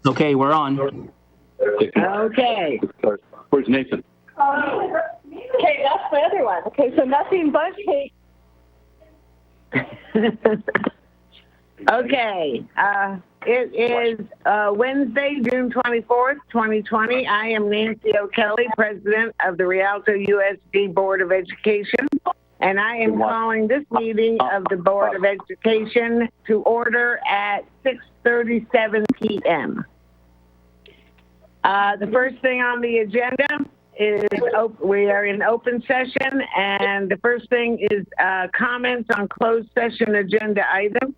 Okay, we're on. Okay. Where's Nathan? Okay, that's my other one. Okay, so nothing but cake. Okay. It is Wednesday, June 24th, 2020. I am Nancy O'Kelly, President of the Rialto USD Board of Education, and I am calling this meeting of the Board of Education to order at 6:37 p.m. The first thing on the agenda is we are in open session, and the first thing is comments on closed session agenda items.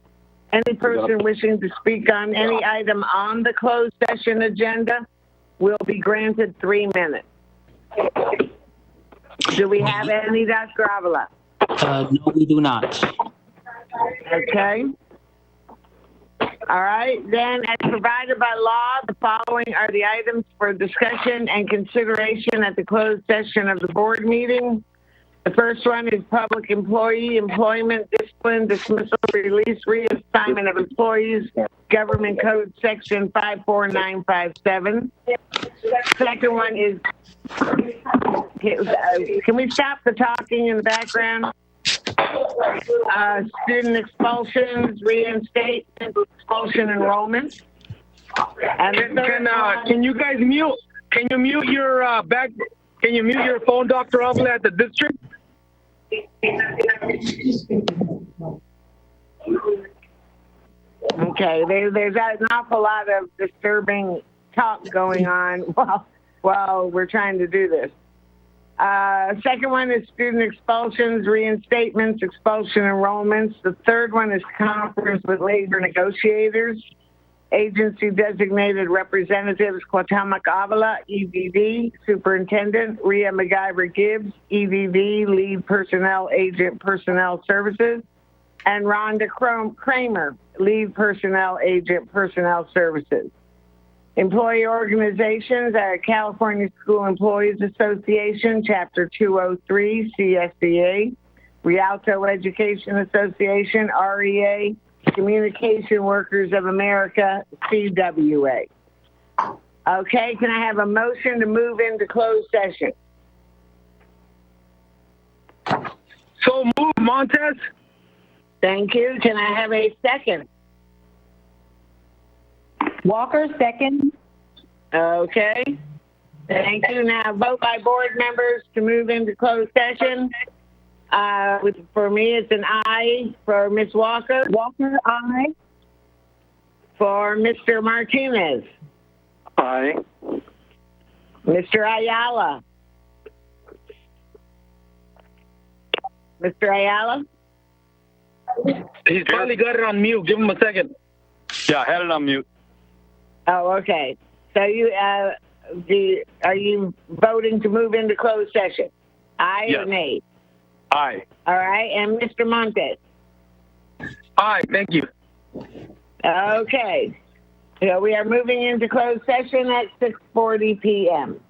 Any person wishing to speak on any item on the closed session agenda will be granted 3 minutes. Do we have any, Dr. Avila? No, we do not. Okay. All right, then as provided by law, the following are the items for discussion and consideration at the closed session of the board meeting. The first one is public employee employment, discipline, dismissal, release, reassignment of employees, Government Code Section 54957. Second one is, can we stop the talking in the background? Student expulsions, reinstatement, expulsion enrollment. And Can you guys mute? Can you mute your Can you mute your phone, Dr. Avila, at the district? Okay, there's an awful lot of disturbing talk going on while we're trying to do this. Second one is student expulsions, reinstatements, expulsion enrollments. The third one is conference with labor negotiators, agency designated representatives, Cuauhtemoc Avila, EDD, Superintendent, Rhea McIver Gibbs, EDD, Lead Personnel Agent, Personnel Services, and Rhonda Kramer, Lead Personnel Agent, Personnel Services. Employee organizations are California School Employees Association, Chapter 203, CSEA, Rialto Education Association, REA, Communication Workers of America, CWA. Okay, can I have a motion to move into closed session? So move, Montez. Thank you. Can I have a second? Walker, second. Okay. Thank you. Now vote by board members to move into closed session. For me, it's an aye. For Ms. Walker? Walker, aye. For Mr. Martinez? Aye. Mr. Ayala? Mr. Ayala? He's probably got it on mute. Give him a second. Yeah, I had it on mute. Oh, okay. So you, are you voting to move into closed session? Aye Yes. or nay? Aye. All right. And Mr. Montes? Aye, thank you. Okay. So we are moving into closed session at 6:40 p.m.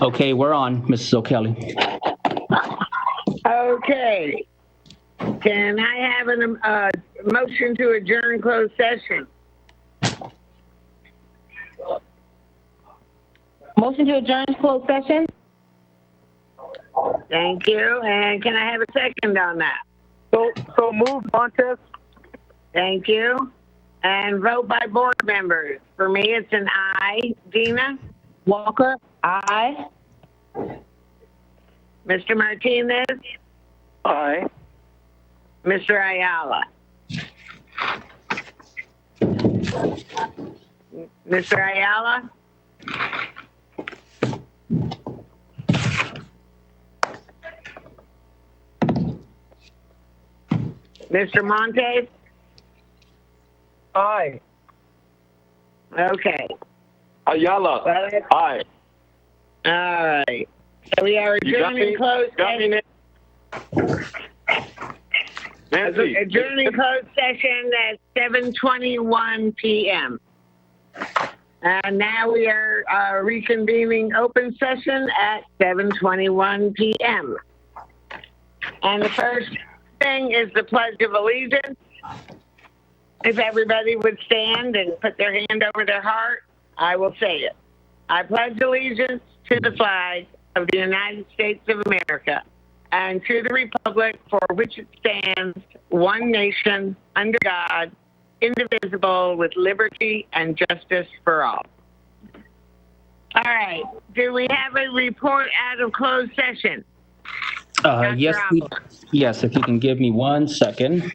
Okay, we're on, Mrs. O'Kelly. Okay. Can I have a motion to adjourn closed session? Motion to adjourn closed session? Thank you. And can I have a second on that? So move, Montez. Thank you. And vote by board members. For me, it's an aye. Dina? Walker? Aye. Mr. Martinez? Aye. Mr. Ayala? Mr. Ayala? Mr. Montes? Aye. Okay. Ayala. Well, Aye. all right. So we are You got adjourning me? closed Got me, session. Nancy. Adjourning closed session at 7:21 p.m. And now we are reconvening open session at 7:21 p.m. And the first thing is the Pledge of Allegiance. If everybody would stand and put their hand over their heart, I will say it. I pledge allegiance to the flag of the United States of America and to the republic for which it stands, one nation, under God, indivisible, with liberty and justice for all. All right. Do we have a report out of closed session? Yes, yes, if you can give me 1 second.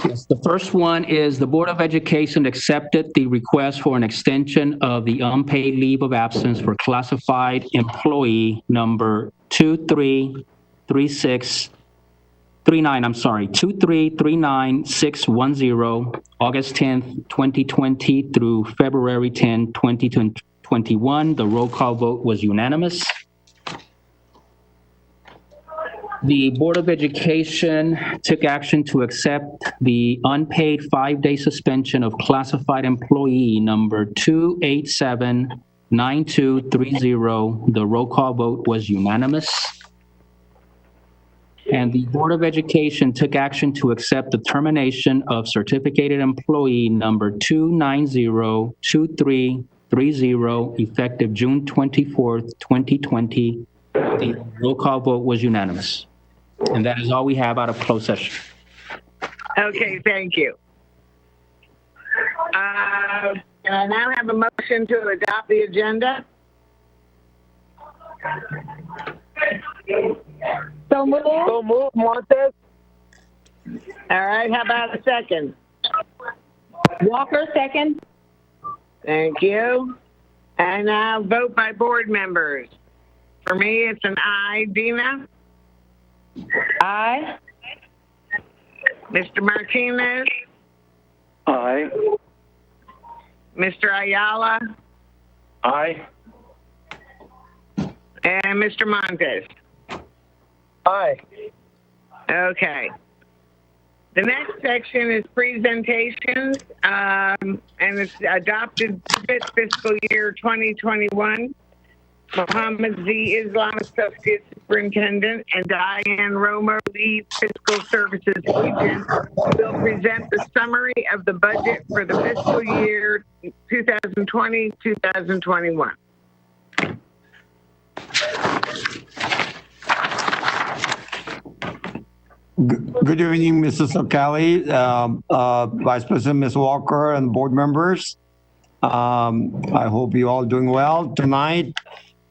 Yes, the first one is the Board of Education accepted the request for an extension of the unpaid leave of absence for classified employee number 2339610, August 10th, 2020 through February 10, 2021. The roll call vote was unanimous. The Board of Education took action to accept the unpaid 5-day suspension of classified employee number 2879230. The roll call vote was unanimous. And the Board of Education took action to accept the termination of certificated employee number 2902330 effective June 24th, 2020. The roll call vote was unanimous. And that is all we have out of closed session. Okay, thank you. Can I now have a motion to adopt the agenda? So moved. So move, Montez. All right, how about a second? Walker, second. Thank you. And now vote by board members. For me, it's an aye. Dina? Aye. Mr. Martinez? Aye. Mr. Ayala? Aye. And Mr. Montes? Aye. Okay. The next section is presentations, and it's adopted budget fiscal year 2021. Mohammed Z. Islam, Associate Superintendent, and Diane Romo, Lead Fiscal Services Agent, will present the summary of the budget for the fiscal year 2020-2021. Good evening, Mrs. O'Kelly, Vice President Ms. Walker, and board members. I hope you all doing well. Tonight,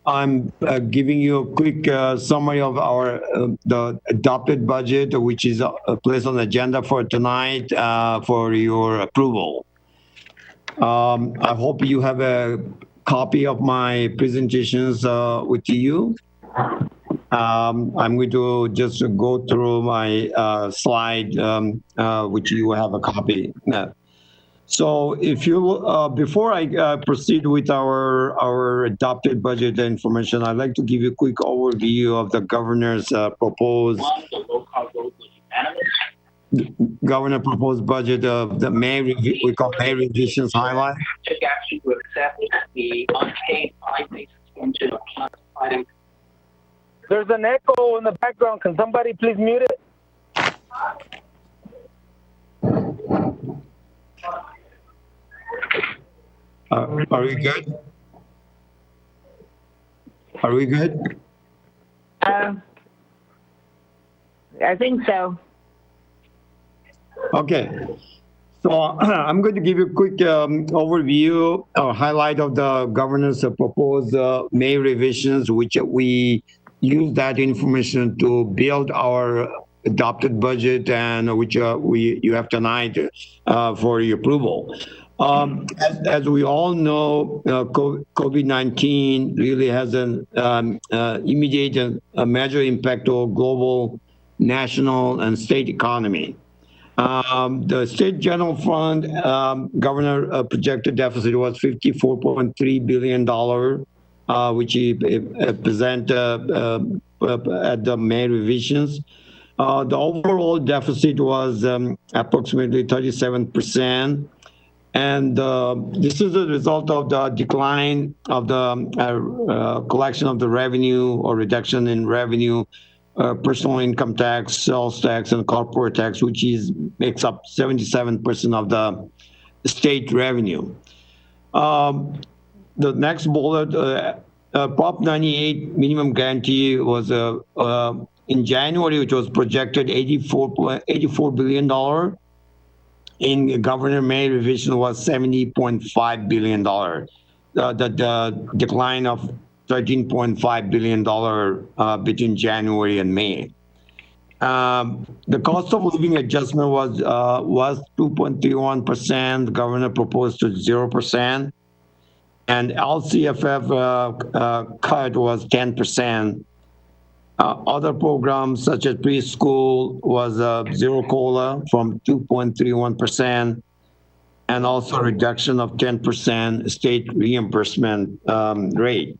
I'm giving you a quick summary of our the adopted budget, which is placed on the agenda for tonight for your approval. I hope you have a copy of my presentations with you. I'm going to just go through my slide, which you have a copy. So if you, before I proceed with our adopted budget information, I'd like to give you a quick overview of the governor's proposed budget of the May, we call May revisions highlight. Took action to accept the the unpaid five-day suspension of classified. There's an echo in the background. Can somebody please mute it? Are we good? Are we good? I think so. Okay. So I'm going to give you a quick overview or highlight of the governor's proposed May revisions, which we use that information to build our adopted budget, and which you have tonight for your approval. As we all know, COVID-19 really has an immediate and a major impact on global, national, and state economy. The state general fund governor projected deficit was $54.3 billion, which he present at the May revisions. The overall deficit was approximately 37%. And this is a result of the decline of the collection of the revenue or reduction in revenue, personal income tax, sales tax, and corporate tax, which makes up 77% of the state revenue. The next bullet, Prop 98 minimum guarantee was in January, which was projected $84 billion. In Governor May revision was $70.5 billion. The decline of $13.5 billion between January and May. The cost of living adjustment was 2.31%. The governor proposed to 0%, and LCFF cut was 10%. Other programs such as preschool was zero COLA from 2.31%, and also reduction of 10% state reimbursement rate.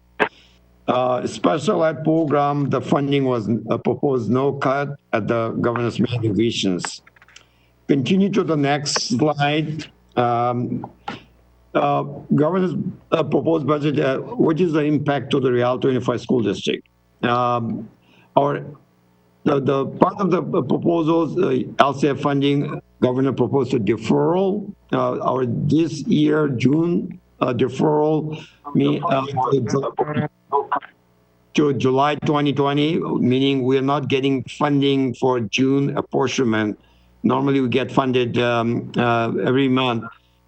Special ed program, the funding was proposed no cut at the governor's May revisions. Continue to the next slide. Governor's proposed budget, what is the impact to the Rialto Unified School District? The part of the proposals, LCF funding, governor proposed a deferral. Our this year, June deferral to July 2020, meaning we're not getting funding for June apportionment. Normally we get funded every month.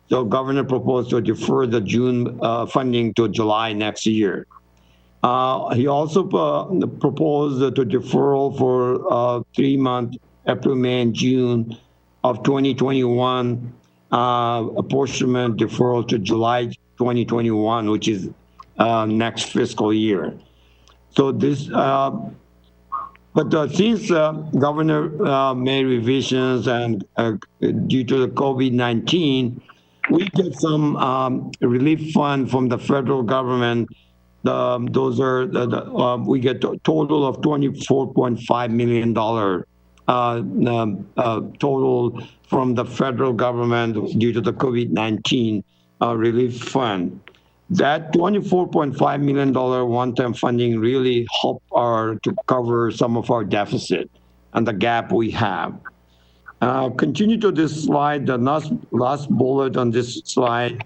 So governor proposed to defer the June funding to July next year. He also proposed to deferral for 3 months, April, May, and June of 2021, apportionment deferral to July 2021, which is next fiscal year. So this, but since Governor made revisions and due to the COVID-19, we get some relief fund from the federal government. Those are we get a total of $24.5 million total from the federal government due to the COVID-19 relief fund. That $24.5 million one-time funding really helped to cover some of our deficit and the gap we have. Continue to this slide, the last bullet on this slide.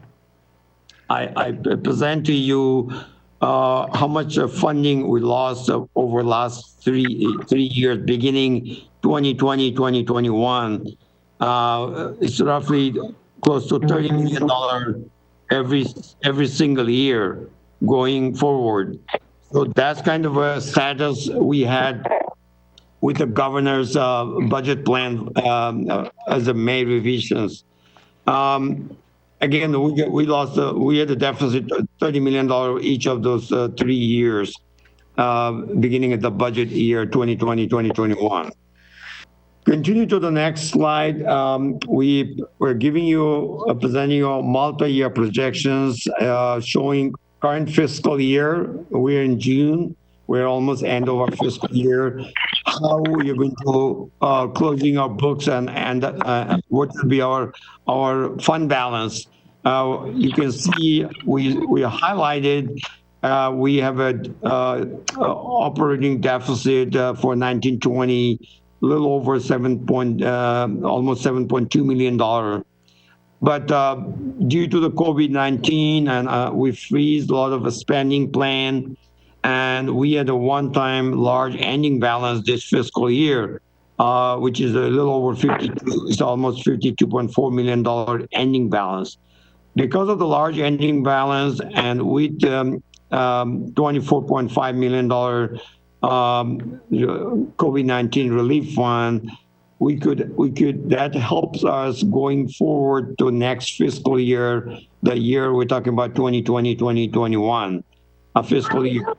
I present to you how much funding we lost over the last three years, beginning 2020, 2021. It's roughly close to $30 million every single year going forward. So that's kind of a status we had with the governor's budget plan as a May revisions. Again, we had a deficit of $30 million each of those 3 years, beginning at the budget year 2020, 2021. Continue to the next slide. We're giving you, presenting you multi-year projections showing current fiscal year. We're in June. We're almost end of our fiscal year. How you're going to closing our books and what will be our fund balance You can see we highlighted, we have a operating deficit for 1920, a little over almost $7.2 million. But due to the COVID-19, and we freeze a lot of the spending plan, and we had a one-time large ending balance this fiscal year, which is a little over 52, it's almost $52.4 million ending balance. Because of the large ending balance and with $24.5 million COVID-19 relief fund, that helps us going forward to next fiscal year, the year we're talking about 2020, 2021, a fiscal year.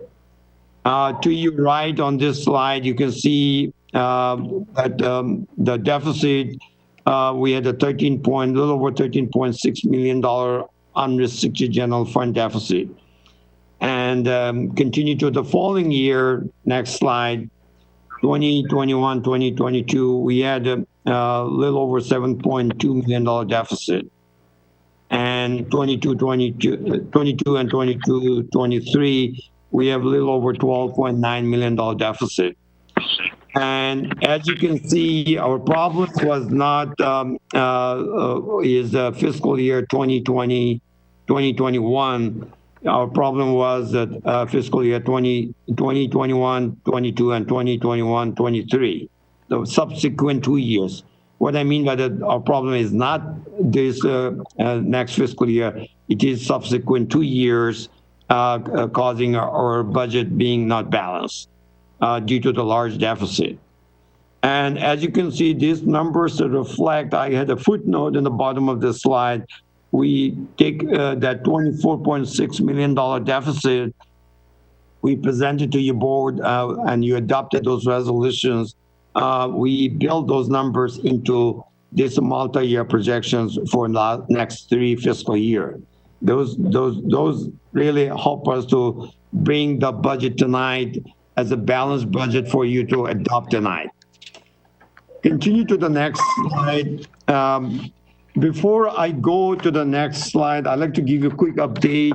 To your right on this slide, you can see that the deficit, we had a little over $13.6 million unrestricted general fund deficit. And continue to the following year, next slide, 2021, 2022, we had a little over $7.2 million deficit. And 22 and 23, we have a little over $12.9 million deficit. And as you can see, our problem was not, is fiscal year 2020, 2021. Our problem was that fiscal year 2021, 22, and 2021, 23, the subsequent 2 years. What I mean by that, our problem is not this next fiscal year, it is subsequent 2 years causing our budget being not balanced due to the large deficit. And as you can see, these numbers reflect, I had a footnote in the bottom of the slide. We take that $24.6 million deficit, we presented to your board and you adopted those resolutions. We built those numbers into this multi-year projections for the next 3 fiscal years. Those really help us to bring the budget tonight as a balanced budget for you to adopt tonight. Continue to the next slide. Before I go to the next slide, I'd like to give you a quick update.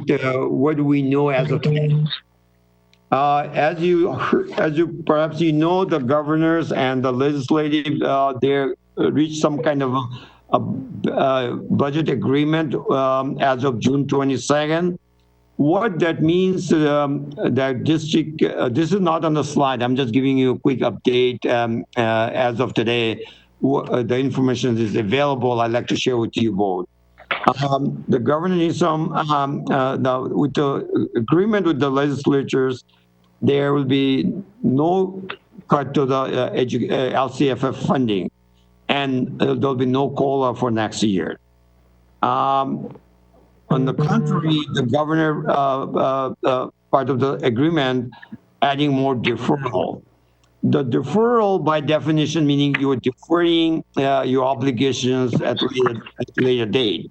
What do we know as of today? As you perhaps you know, the governors and the legislative, they reached some kind of a budget agreement as of June 22nd. What that means, that district, this is not on the slide, I'm just giving you a quick update as of today. The information is available, I'd like to share with you both. The governor needs some, with the agreement with the legislatures, there will be no cut to the LCFF funding, and there'll be no COLA for next year. On the contrary, the governor, part of the agreement, adding more deferral. The deferral, by definition, meaning you are deferring your obligations at a later date.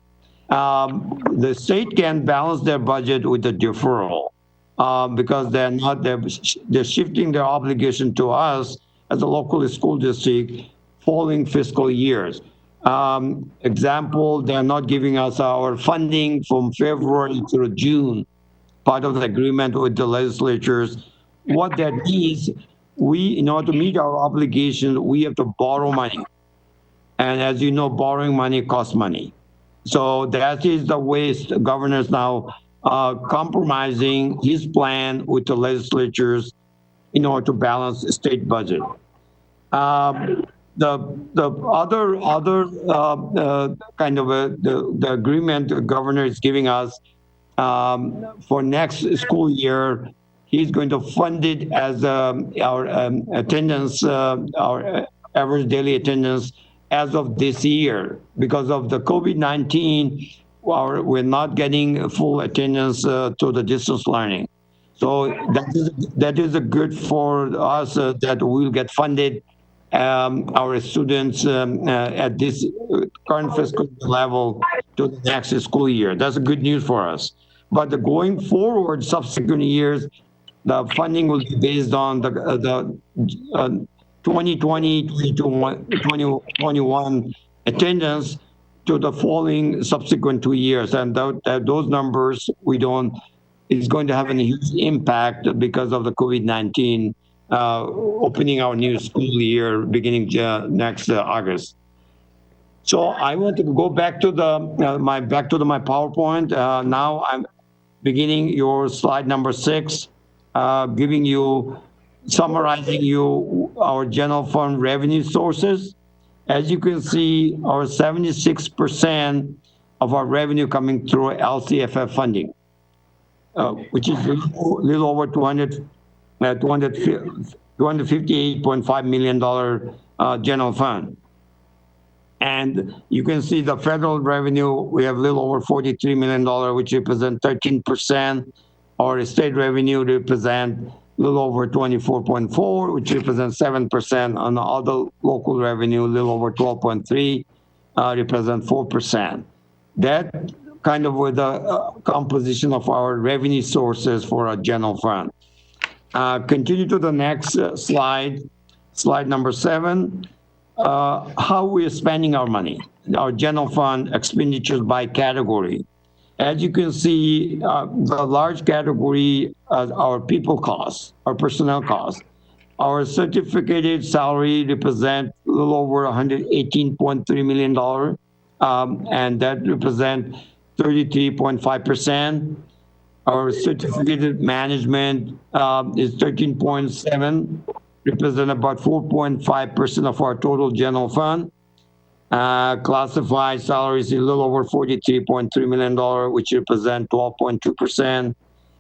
The state can balance their budget with the deferral because they're shifting their obligation to us as a local school district following fiscal years. Example, they're not giving us our funding from February through June, part of the agreement with the legislatures. What that means, in order to meet our obligation, we have to borrow money. And as you know, borrowing money costs money. So that is the way the governor's now compromising his plan with the legislatures in order to balance the state budget. The other kind of the agreement the governor is giving us for next school year, he's going to fund it as our attendance, our average daily attendance as of this year. Because of the COVID-19, we're not getting full attendance to the distance learning. So that is a good for us that we'll get funded our students at this current fiscal level to the next school year. That's a good news for us. But going forward, subsequent years, the funding will be based on the 2020, 2021 attendance. to the following subsequent 2 years. And those numbers, is going to have a huge impact because of the COVID-19 opening our new school year beginning next August. So I want to go back to my PowerPoint. Now I'm beginning your slide number 6, summarizing our general fund revenue sources. As you can see, our 76% of our revenue coming through LCFF funding, which is a little over $258.5 million general fund. And you can see the federal revenue, we have a little over $43 million, which represent 13%. Our state revenue represent a little over 24.4, which represents 7%. On the other local revenue, a little over 12.3, represent 4%. That kind of with the composition of our revenue sources for our general fund. Continue to the next slide number 7. How we are spending our money, our general fund expenditures by category. As you can see, the large category, our people costs, our personnel costs. Our certificated salary represent a little over $118.3 million, and that represent 33.5%. Our certificated management is 13.7, represent about 4.5% of our total general fund. Classified salaries is a little over $43.3 million, which represent 12.2%.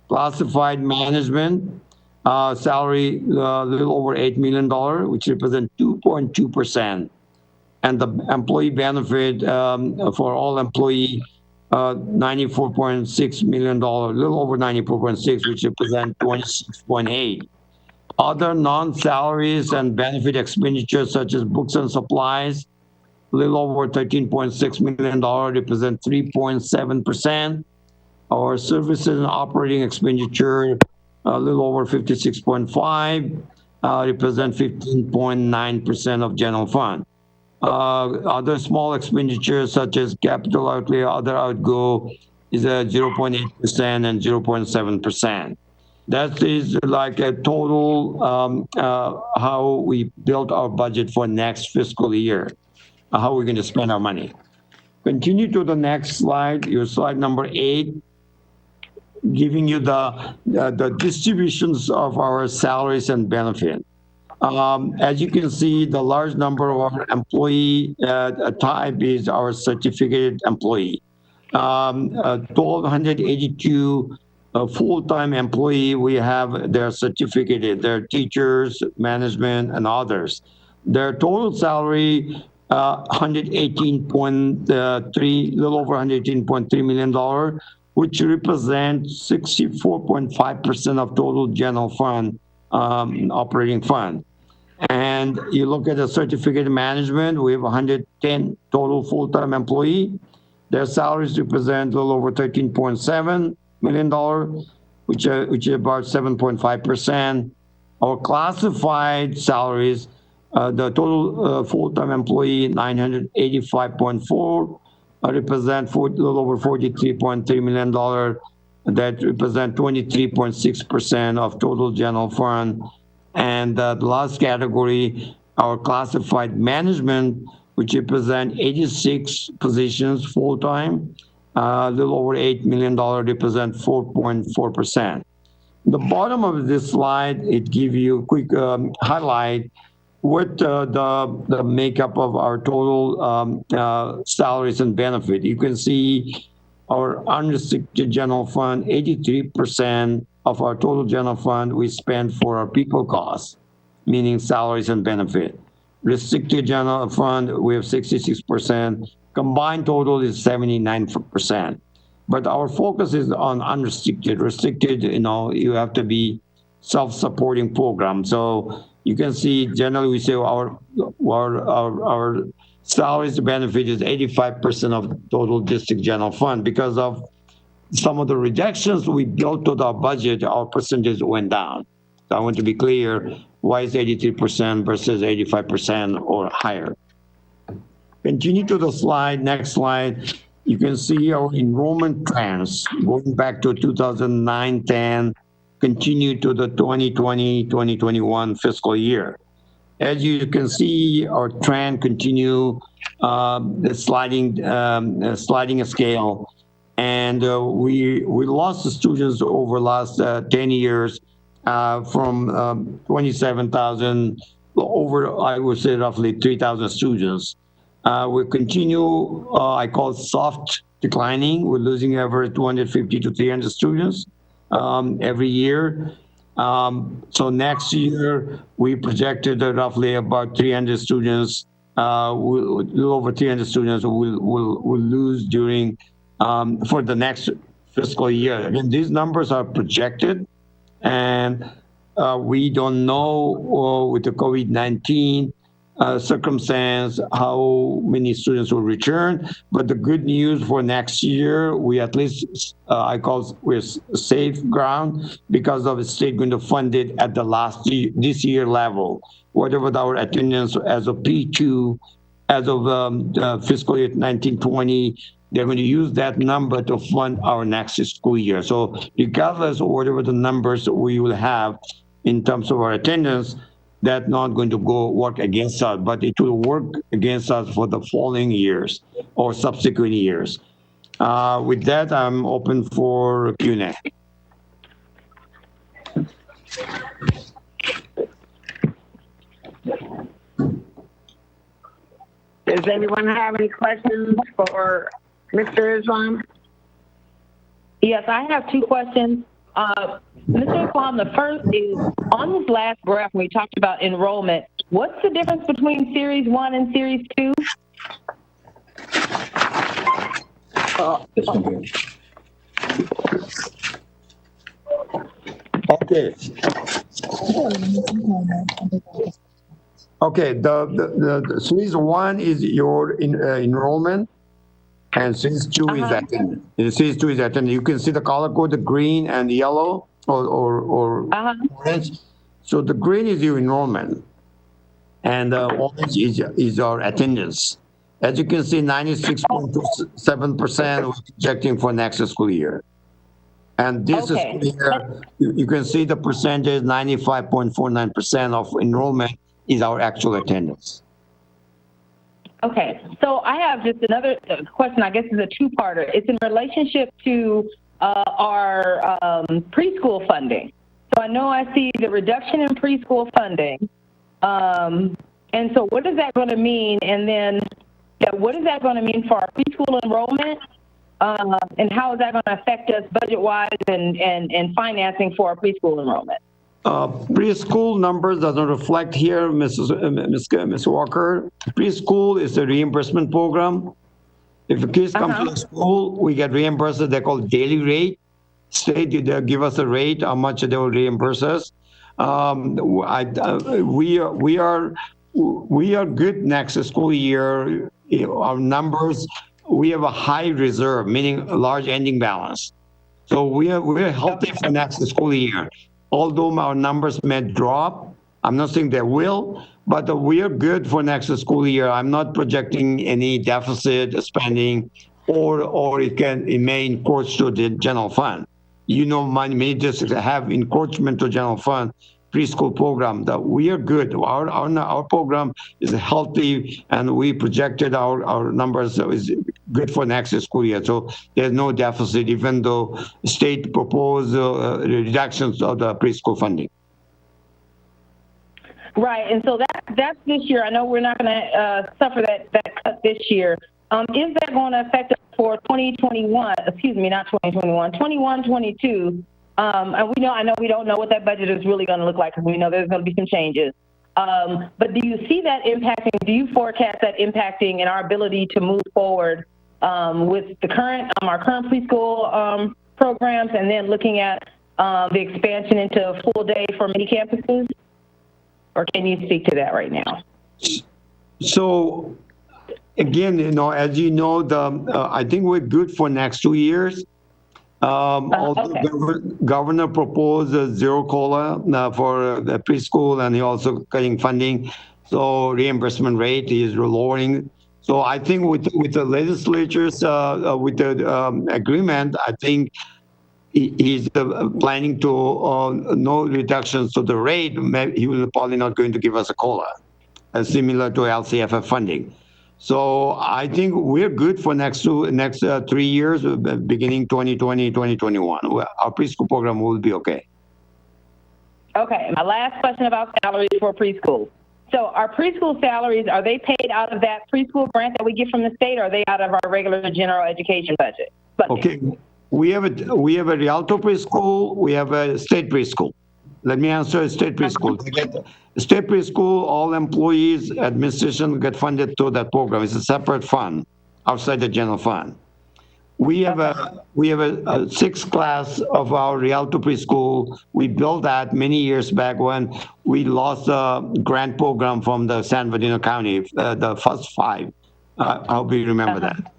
Classified management salary, a little over $8 million, which represent 2.2%. And the employee benefit for all employee, $94.6 million, a little over 94.6, which represent 26.8. Other non-salaries and benefit expenditures such as books and supplies, a little over $13.6 million, represent 3.7%. Our services and operating expenditure, a little over 56.5, represent 15.9% of general fund. Other small expenditures such as capital outlay, other outgo is 0.8% and 0.7%. That is like a total how we built our budget for next fiscal year, how we're going to spend our money. Continue to the next slide, your slide number 8, giving you the distributions of our salaries and benefit. As you can see, the large number of our employee type is our certificated employee. 1,282 full-time employee, we have their certificated, their teachers, management, and others. Their total salary, little over $118.3 million, which represents 64.5% of total general fund operating fund. And you look at the certificate management, we have 110 total full-time employee. Their salaries represent a little over $13.7 million, which is about 7.5%. Our classified salaries, the total full-time employee, 985.4, represent a little over $43.3 million. That represent 23.6% of total general fund. And the last category, our classified management, which represent 86 positions full-time, a little over $8 million, represent 4.4%. The bottom of this slide, it gives you a quick highlight what the makeup of our total salaries and benefit. You can see our unrestricted general fund, 83% of our total general fund we spend for our people costs, meaning salaries and benefit. Restricted general fund, we have 66%. Combined total is 79%. But our focus is on unrestricted. Restricted, you have to be self-supporting program. So you can see generally we say our salaries and benefit is 85% of total district general fund. Because of some of the rejections we built to our budget, our percentage went down. So I want to be clear, why is 83% versus 85% or higher? continue to the slide, next slide, you can see our enrollment trends going back to 2009-10, continue to the 2020-2021 fiscal year. As you can see, our trend continue the sliding scale, and we lost the students over last 10 years from 27,000 over, I would say, roughly 3,000 students. We continue, I call it soft declining. We're losing over 250 to 300 students every year. So next year, we projected roughly about 300 students, little over 300 students will lose during, for the next fiscal year. Again, these numbers are projected, and we don't know with the COVID-19 circumstance how many students will return. But the good news for next year, we at least, we're safe ground because of the state going to fund it at the this year level. Whatever our attendance as of P2, as of fiscal year 1920, they're going to use that number to fund our next school year. So regardless of whatever the numbers we will have in terms of our attendance, that's not going to work against us, but it will work against us for the following years or subsequent years. With that, I'm open for Q&A. Does anyone have any questions for Mr. Islam? Yes, I have two questions. Mr. Islam, the first is, on this last graph when we talked about enrollment, what's the difference between Series 1 and Series 2? Okay. Okay, the Series 1 is your enrollment, and Series 2 is attendance. Series 2 is attendance. You can see the color code, the green and the yellow or orange. So the green is your enrollment, and the orange is our attendance. As you can see, 96.7% we're projecting for next school year. And this school year, you can see the percentage, 95.49% of enrollment is our actual attendance. Okay, so I have just another question, I guess is a two-parter. It's in relationship to our preschool funding. So I know I see the reduction in preschool funding. And so what is that going to mean? And then what is that going to mean for our preschool enrollment? And how is that going to affect us budget-wise and financing for our preschool enrollment? Preschool numbers doesn't reflect here, Ms. Walker. Preschool is a reimbursement program. If the kids come to the school, we get reimbursed. They call daily rate. State they give us a rate, how much they will reimburse us. We are good next school year. Our numbers, we have a high reserve, meaning a large ending balance. So we're healthy for next school year. Although our numbers may drop, I'm not saying they will, but we are good for next school year. I'm not projecting any deficit spending, or it may encroach to the general fund. You know, many districts have encroachment to general fund preschool program. That we are good. Our program is healthy, and we projected our numbers is good for next school year. So there's no deficit, even though state proposed reductions of the preschool funding. Right, and so that's this year. I know we're not going to suffer that cut this year. Is that going to affect us for 2021? Excuse me, not 2021, 21-22? And I know we don't know what that budget is really going to look like, because we know there's going to be some changes. But do you see that impacting? Do you forecast that impacting in our ability to move forward with the current our current preschool programs, and then looking at the expansion into a full day for many campuses? Or can you speak to that right now? So, again, as you know, I think we're good for next 2 years. Although Governor proposed a zero COLA for the preschool, and he also cutting funding. So reimbursement rate is lowering. So I think with the legislatures, with the agreement, I think he's planning to no reductions to the rate. He will probably not going to give us a COLA, similar to LCFF funding. So I think we're good for next 3 years, beginning 2020, 2021. Our preschool program will be okay. Okay, my last question about salaries for preschool. So our preschool salaries, are they paid out of that preschool grant that we get from the state, or are they out of our regular general education budget? Okay, we have a Rialto preschool, we have a state preschool. Let me answer state preschool. State preschool, all employees, administration get funded to that program. It's a separate fund outside the general fund. We have a sixth class of our Rialto preschool. We built that many years back when we lost a grant program from the San Bernardino County, the first 5. I hope you remember that.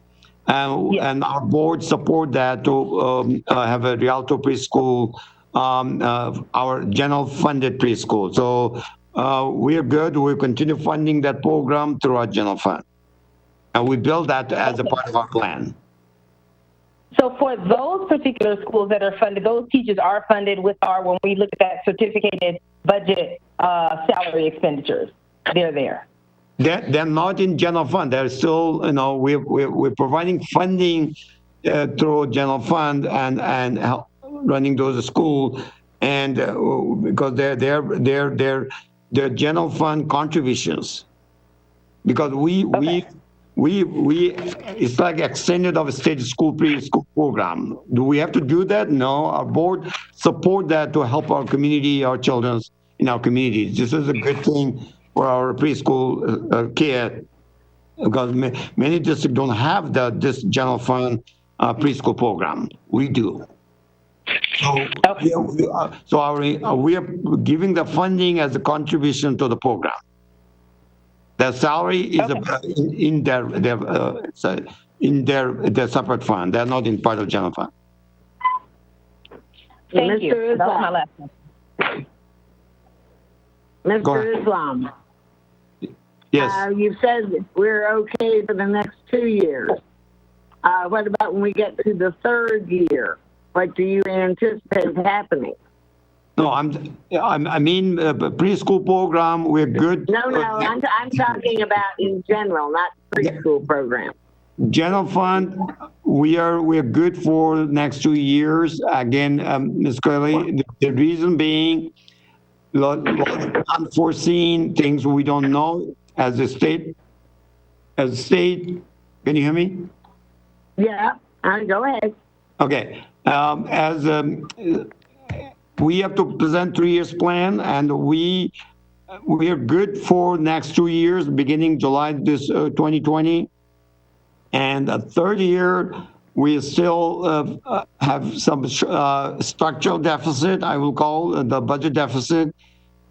And our board support that to have a Rialto preschool, our general funded preschool. So we are good. We'll continue funding that program through our general fund. And we build that as a part of our plan. So for those particular schools that are funded, those teachers are funded with when we look at that certificated budget salary expenditures, they're there. They're not in general fund. They're still, we're providing funding through general fund and help running those schools, and because they're general fund contributions. Because we it's like extended of a state school preschool program. Do we have to do that? No. Our board support that to help our community, our children in our communities. This is a good thing for our preschool kid, because many districts don't have this general fund preschool program. We do. So we are giving the funding as a contribution to the program. Their salary is in their separate fund. They're not in part of general fund. Thank you. That was my last one. Mr. Islam. Yes. You said we're okay for the next 2 years. What about when we get to the 3rd year? What do you anticipate happening? No, I mean preschool program. We're good. No, I'm talking about in general, not preschool program. General fund, we're good for the next 2 years. Again, Ms. Curley, the reason being, lot of unforeseen things we don't know as a state. As a state, can you hear me? Yeah, go ahead. Okay. We have to present 3 years plan, and we are good for next 2 years, beginning July 2020. And a 3rd year, we still have some structural deficit, I will call the budget deficit.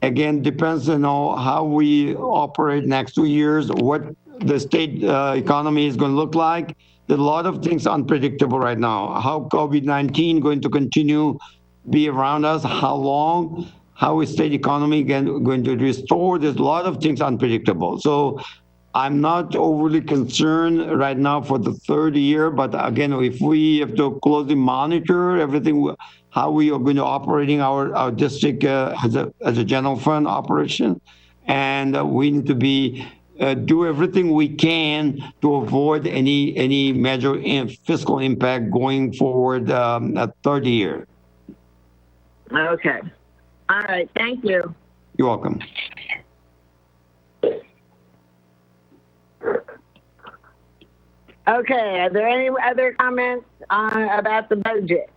Again, depends on how we operate next 2 years, what the state economy is going to look like. There's a lot of things unpredictable right now. How COVID-19 going to continue be around us, how long, how is state economy going to restore. There's a lot of things unpredictable. So I'm not overly concerned right now for the 3rd year, but again, if we have to closely monitor everything, how we are going to operating our district as a general fund operation, and we need to be do everything we can to avoid any major fiscal impact going forward at 3rd year. Okay. All right. Thank you. You're welcome. Okay. Are there any other comments about the budget?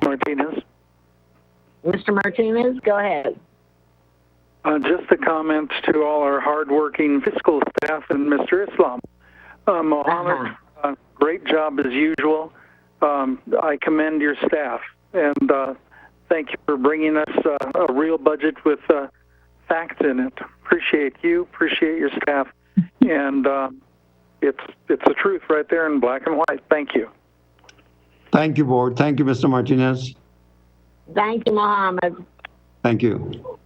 Martinez. Mr. Martinez, go ahead. Just a comment to all our hardworking fiscal staff and Mr. Islam. Mohammed, great job as usual. I commend your staff, and thank you for bringing us a real budget with facts in it. Appreciate you, appreciate your staff, and it's the truth right there in black and white. Thank you. Thank you, board. Thank you, Mr. Martinez. Thank you, Mohammed. Thank you.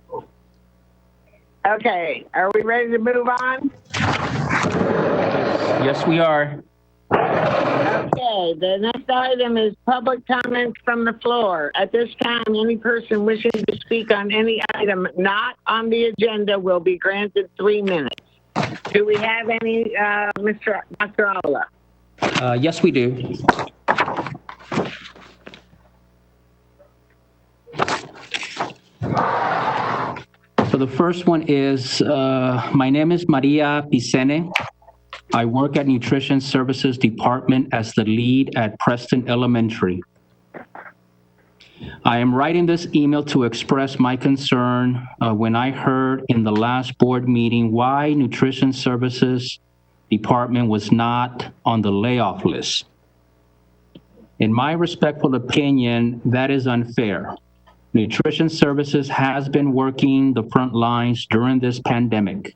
Okay, are we ready to move on? Yes, we are. Okay, the next item is public comments from the floor. At this time, any person wishing to speak on any item not on the agenda will be granted 3 minutes. Do we have any, Dr. Avila? Yes, we do. So the first one is, my name is Maria Picene. I work at Nutrition Services Department as the lead at Preston Elementary. I am writing this email to express my concern when I heard in the last board meeting why Nutrition Services Department was not on the layoff list. In my respectful opinion, that is unfair. Nutrition Services has been working the front lines during this pandemic.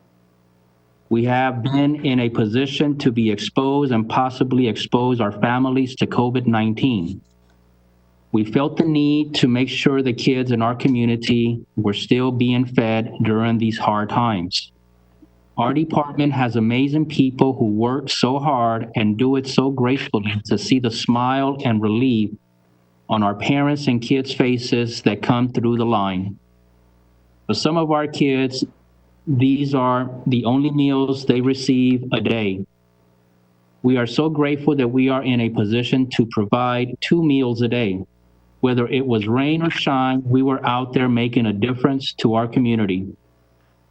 We have been in a position to be exposed and possibly expose our families to COVID-19. We felt the need to make sure the kids in our community were still being fed during these hard times. Our department has amazing people who work so hard and do it so gracefully to see the smile and relief on our parents and kids' faces that come through the line. For some of our kids, these are the only meals they receive a day. We are so grateful that we are in a position to provide 2 meals a day. Whether it was rain or shine, we were out there making a difference to our community.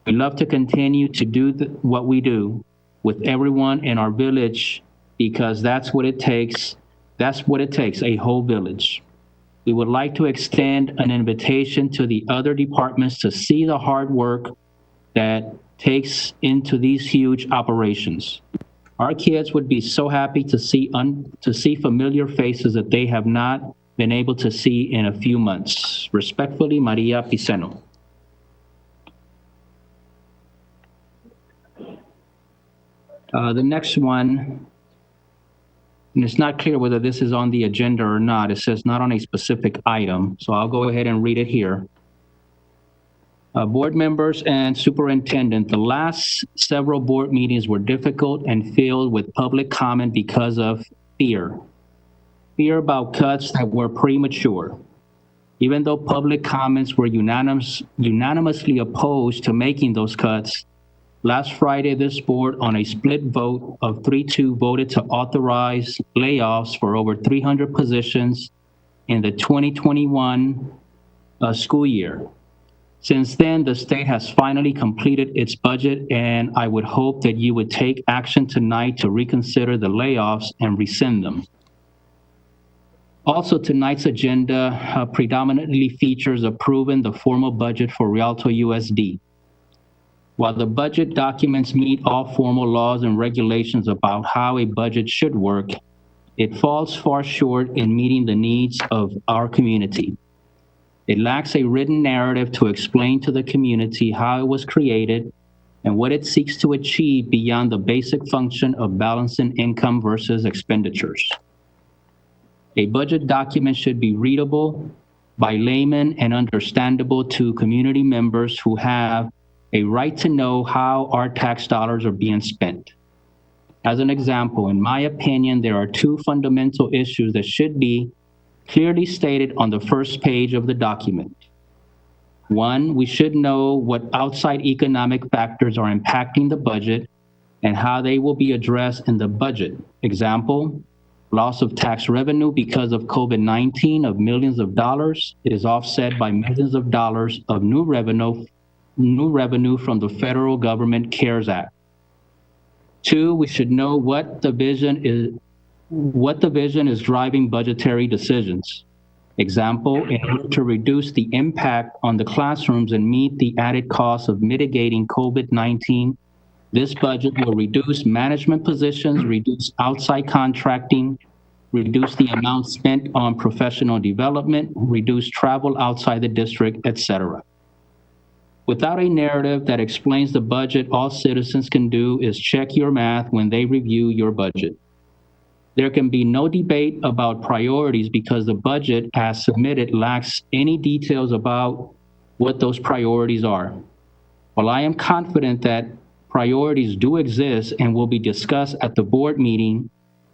We love to continue to do what we do with everyone in our village because that's what it takes. That's what it takes, a whole village. We would like to extend an invitation to the other departments to see the hard work that takes into these huge operations. Our kids would be so happy to see familiar faces that they have not been able to see in a few months. Respectfully, Maria Piceno. The next one, and it's not clear whether this is on the agenda or not. It says not on a specific item, so I'll go ahead and read it here. Board members and superintendent, the last several board meetings were difficult and filled with public comment because of fear. Fear about cuts that were premature. Even though public comments were unanimously opposed to making those cuts, last Friday, this board on a split vote of 3-2 voted to authorize layoffs for over 300 positions in the 2021 school year. Since then, the state has finally completed its budget, and I would hope that you would take action tonight to reconsider the layoffs and rescind them. Also, tonight's agenda predominantly features approving the formal budget for Rialto USD. While the budget documents meet all formal laws and regulations about how a budget should work, it falls far short in meeting the needs of our community. It lacks a written narrative to explain to the community how it was created and what it seeks to achieve beyond the basic function of balancing income versus expenditures. A budget document should be readable by laymen and understandable to community members who have a right to know how our tax dollars are being spent. As an example, in my opinion, there are 2 fundamental issues that should be clearly stated on the first page of the document. 1, we should know what outside economic factors are impacting the budget and how they will be addressed in the budget. Example, loss of tax revenue because of COVID-19 of millions of dollars is offset by millions of dollars of new revenue from the federal government CARES Act. 2, we should know what the vision is driving budgetary decisions. Example, in order to reduce the impact on the classrooms and meet the added cost of mitigating COVID-19, this budget will reduce management positions, reduce outside contracting, reduce the amount spent on professional development, reduce travel outside the district, etc. Without a narrative that explains the budget, all citizens can do is check your math when they review your budget. There can be no debate about priorities because the budget as submitted lacks any details about what those priorities are. While I am confident that priorities do exist and will be discussed at the board meeting,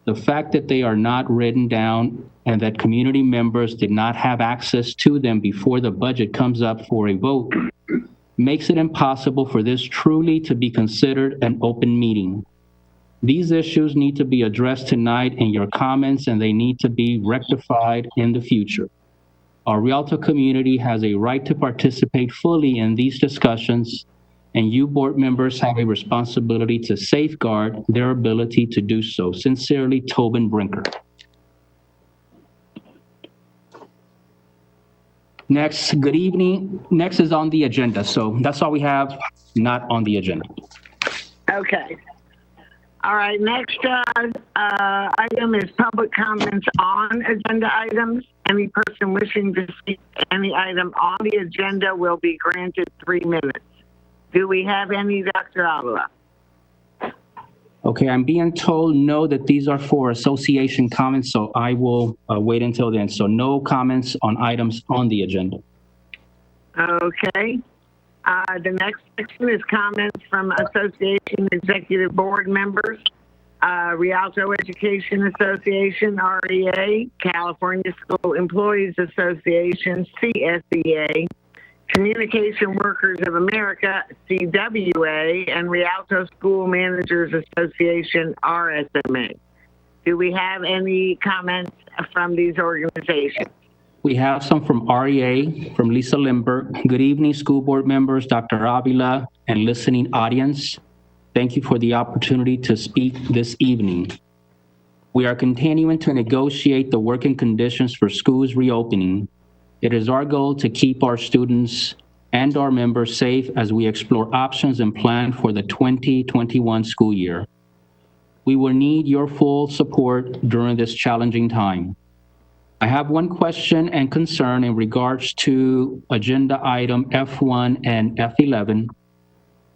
the fact that they are not written down and that community members did not have access to them before the budget comes up for a vote makes it impossible for this truly to be considered an open meeting. These issues need to be addressed tonight in your comments, and they need to be rectified in the future. Our Rialto community has a right to participate fully in these discussions, and you board members have a responsibility to safeguard their ability to do so. Sincerely, Tobin Brinker. Next, good evening. Next is on the agenda. So that's all we have, not on the agenda. Okay. All right, next item is public comments on agenda items. Any person wishing to speak to any item on the agenda will be granted 3 minutes. Do we have any, Dr. Avila? Okay, I'm being told no, that these are for association comments, so I will wait until then. So no comments on items on the agenda. Okay. The next section is comments from Association Executive Board members, Rialto Education Association, REA, California School Employees Association, CSEA, Communication Workers of America, CWA, and Rialto School Managers Association, RSMA. Do we have any comments from these organizations? We have some from REA, from Lisa Lindbergh. Good evening, school board members, Dr. Avila, and listening audience. Thank you for the opportunity to speak this evening. We are continuing to negotiate the working conditions for schools reopening. It is our goal to keep our students and our members safe as we explore options and plan for the 2021 school year. We will need your full support during this challenging time. I have one question and concern in regards to agenda item F1 and F11.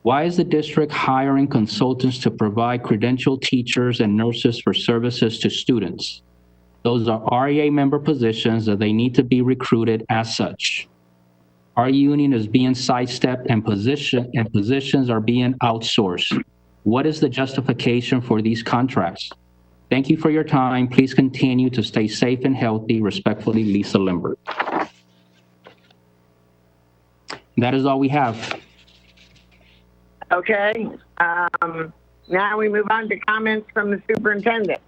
Why is the district hiring consultants to provide credentialed teachers and nurses for services to students? Those are REA member positions that they need to be recruited as such. Our union is being sidestepped and positions are being outsourced. What is the justification for these contracts? Thank you for your time. Please continue to stay safe and healthy. Respectfully, Lisa Lindbergh. That is all we have. Okay. Now we move on to comments from the superintendent.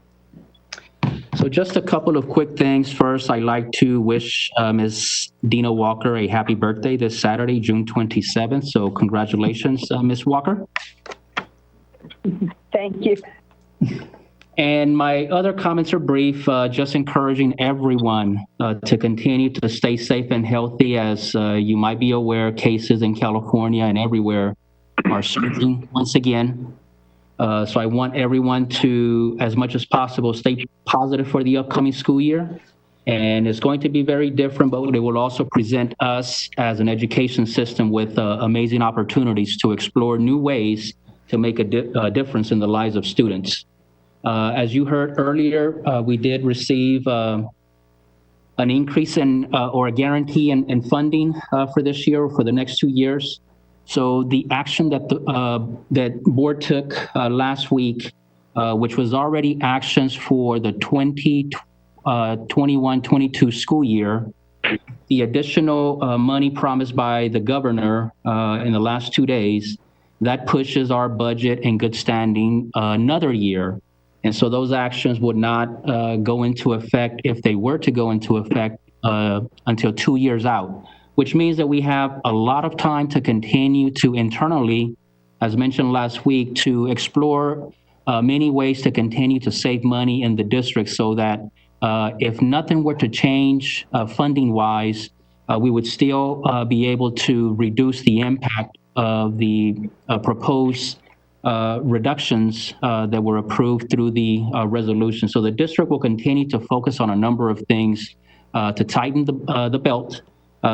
So just a couple of quick things. First, I'd like to wish Ms. Dina Walker a happy birthday this Saturday, June 27th. So congratulations, Ms. Walker. Thank you. And my other comments are brief, just encouraging everyone to continue to stay safe and healthy. As you might be aware, cases in California and everywhere are surging once again. So I want everyone to, as much as possible, stay positive for the upcoming school year. And it's going to be very different, but it will also present us as an education system with amazing opportunities to explore new ways to make a difference in the lives of students. As you heard earlier, we did receive an increase in or a guarantee in funding for this year or for the next 2 years. So the action that that board took last week, which was already actions for the 2021-22 school year, the additional money promised by the governor in the last 2 days, that pushes our budget in good standing another year. And so those actions would not go into effect, if they were to go into effect, until 2 years out, which means that we have a lot of time to continue to internally, as mentioned last week, to explore many ways to continue to save money in the district so that if nothing were to change funding-wise, we would still be able to reduce the impact of the proposed reductions that were approved through the resolution. So the district will continue to focus on a number of things to tighten the belt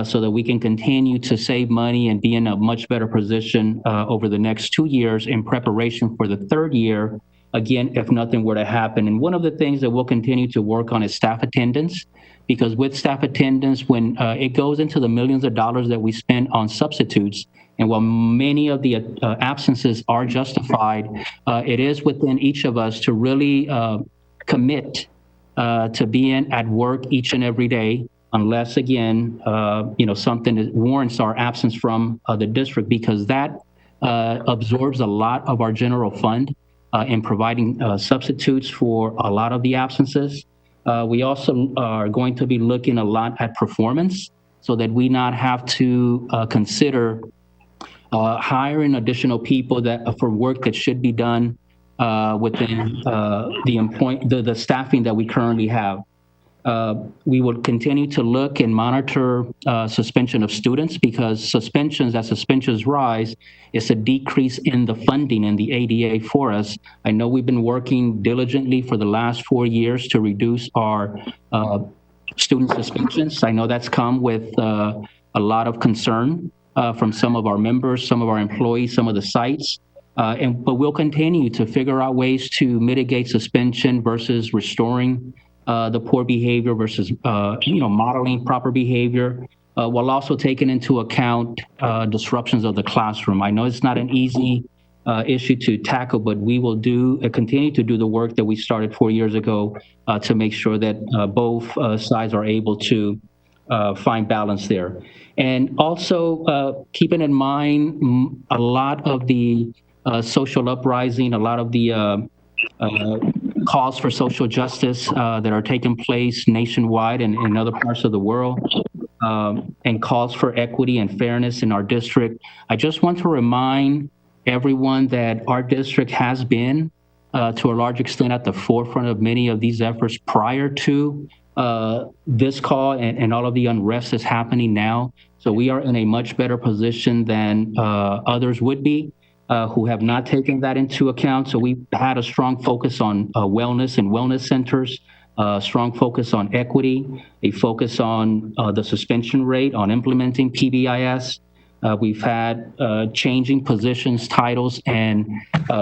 so that we can continue to save money and be in a much better position over the next 2 years in preparation for the third year, again, if nothing were to happen. And one of the things that we'll continue to work on is staff attendance, because with staff attendance, when it goes into the millions of dollars that we spend on substitutes, And while many of the absences are justified, it is within each of us to really commit to being at work each and every day, unless again, something that warrants our absence from the district, because that absorbs a lot of our general fund in providing substitutes for a lot of the absences. We also are going to be looking a lot at performance so that we not have to consider hiring additional people for work that should be done within the staffing that we currently have. We will continue to look and monitor suspension of students, because as suspensions rise, it's a decrease in the funding in the ADA for us. I know we've been working diligently for the last 4 years to reduce our student suspensions. I know that's come with a lot of concern from some of our members, some of our employees, some of the sites. But we'll continue to figure out ways to mitigate suspension versus restoring the poor behavior versus, modeling proper behavior, while also taking into account disruptions of the classroom. I know it's not an easy issue to tackle, but we will continue to do the work that we started 4 years ago to make sure that both sides are able to find balance there. And also keeping in mind a lot of the social uprising, a lot of the calls for social justice that are taking place nationwide and in other parts of the world, and calls for equity and fairness in our district. I just want to remind everyone that our district has been, to a large extent, at the forefront of many of these efforts prior to this call and all of the unrest that's happening now. So we are in a much better position than others would be, who have not taken that into account. So we've had a strong focus on wellness and wellness centers, strong focus on equity, a focus on the suspension rate, on implementing PBIS. We've had changing positions, titles, and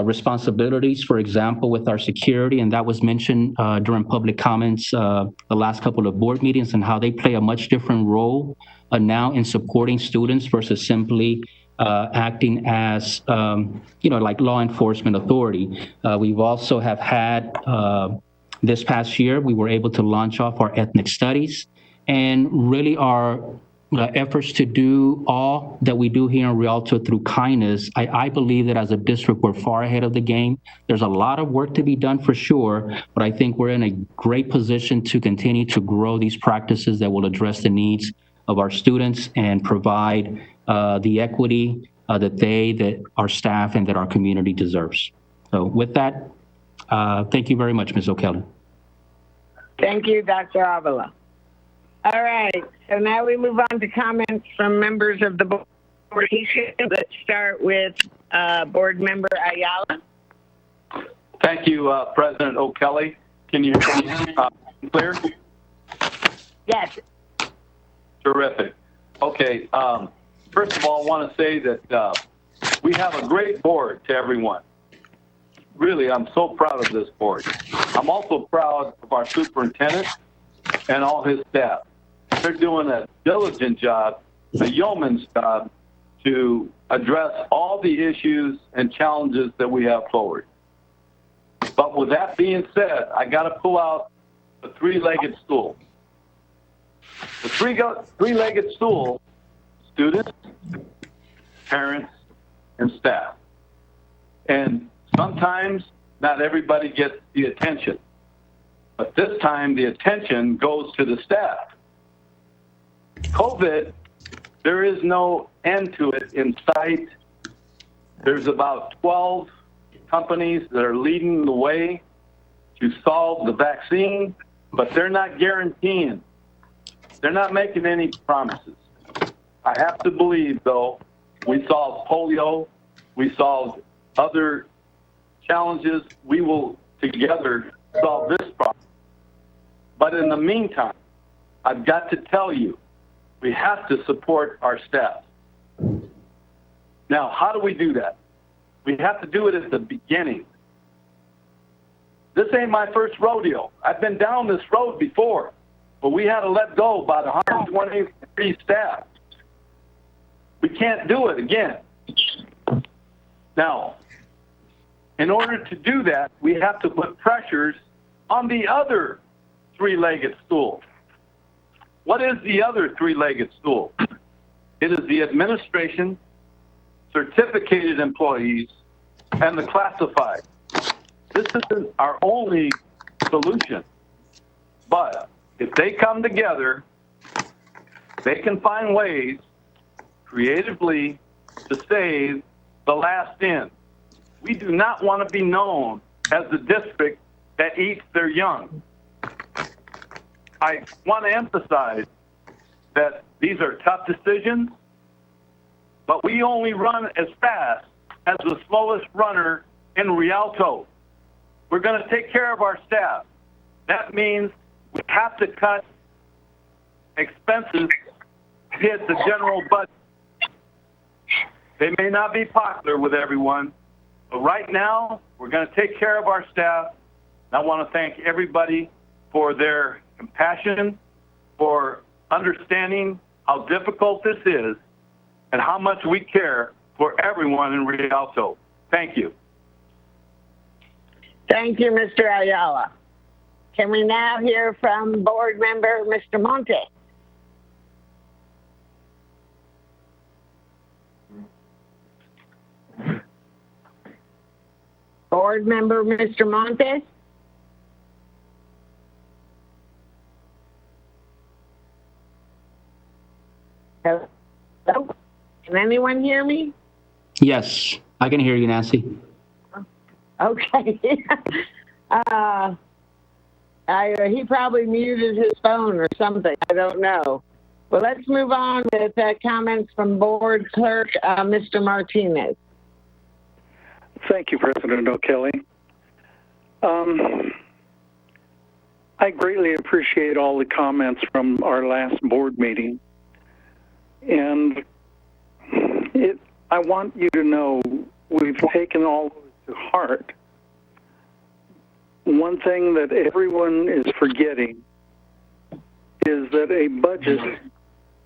responsibilities, for example, with our security, and that was mentioned during public comments the last couple of board meetings, and how they play a much different role now in supporting students versus simply acting as, like law enforcement authority. We've also have had, this past year, we were able to launch off our ethnic studies, and really our efforts to do all that we do here in Rialto through kindness. I believe that as a district, we're far ahead of the game. There's a lot of work to be done for sure, but I think we're in a great position to continue to grow these practices that will address the needs of our students and provide the equity that our staff and that our community deserves. So with that, thank you very much, Ms. O'Kelly. Thank you, Dr. Avila. All right, so now we move on to comments from members of the board. Let's start with Board Member Ayala. Thank you, President O'Kelly. Can you hear me clear? Yes. Terrific. Okay, first of all, I want to say that we have a great board to everyone. Really, I'm so proud of this board. I'm also proud of our superintendent and all his staff. They're doing a diligent job, a yeoman's job, to address all the issues and challenges that we have forward. But with that being said, I got to pull out the three-legged stool. The three-legged stool: students, parents, and staff. And sometimes not everybody gets the attention. But this time the attention goes to the staff. COVID, there is no end to it in sight. There's about 12 companies that are leading the way to solve the vaccine, but they're not guaranteeing. They're not making any promises. I have to believe, though, we solved polio, we solved other challenges. We will together solve this problem. But in the meantime, I've got to tell you, we have to support our staff. Now, how do we do that? We have to do it at the beginning. This ain't my first rodeo. I've been down this road before, but we had to let go about 123 staff. We can't do it again. Now, in order to do that, we have to put pressures on the other three-legged stool. What is the other three-legged stool? It is the administration, certificated employees, and the classified. This isn't our only solution, but if they come together, they can find ways creatively to save the last in. We do not want to be known as the district that eats their young. I want to emphasize that these are tough decisions, but we only run as fast as the slowest runner in Rialto. We're going to take care of our staff. That means we have to cut expenses to hit the general budget. They may not be popular with everyone, but right now, we're going to take care of our staff. I want to thank everybody for their compassion, for understanding how difficult this is, and how much we care for everyone in Rialto. Thank you. Thank you, Mr. Ayala. Can we now hear from board member Mr. Monte? Board member Mr. Montes? Hello? Can anyone hear me? Yes, I can hear you, Nancy. Okay. He probably muted his phone or something. I don't know. Well, let's move on with comments from board clerk, Mr. Martinez. Thank you, President O'Kelly. I greatly appreciate all the comments from our last board meeting. And I want you to know we've taken all those to heart. One thing that everyone is forgetting is that a budget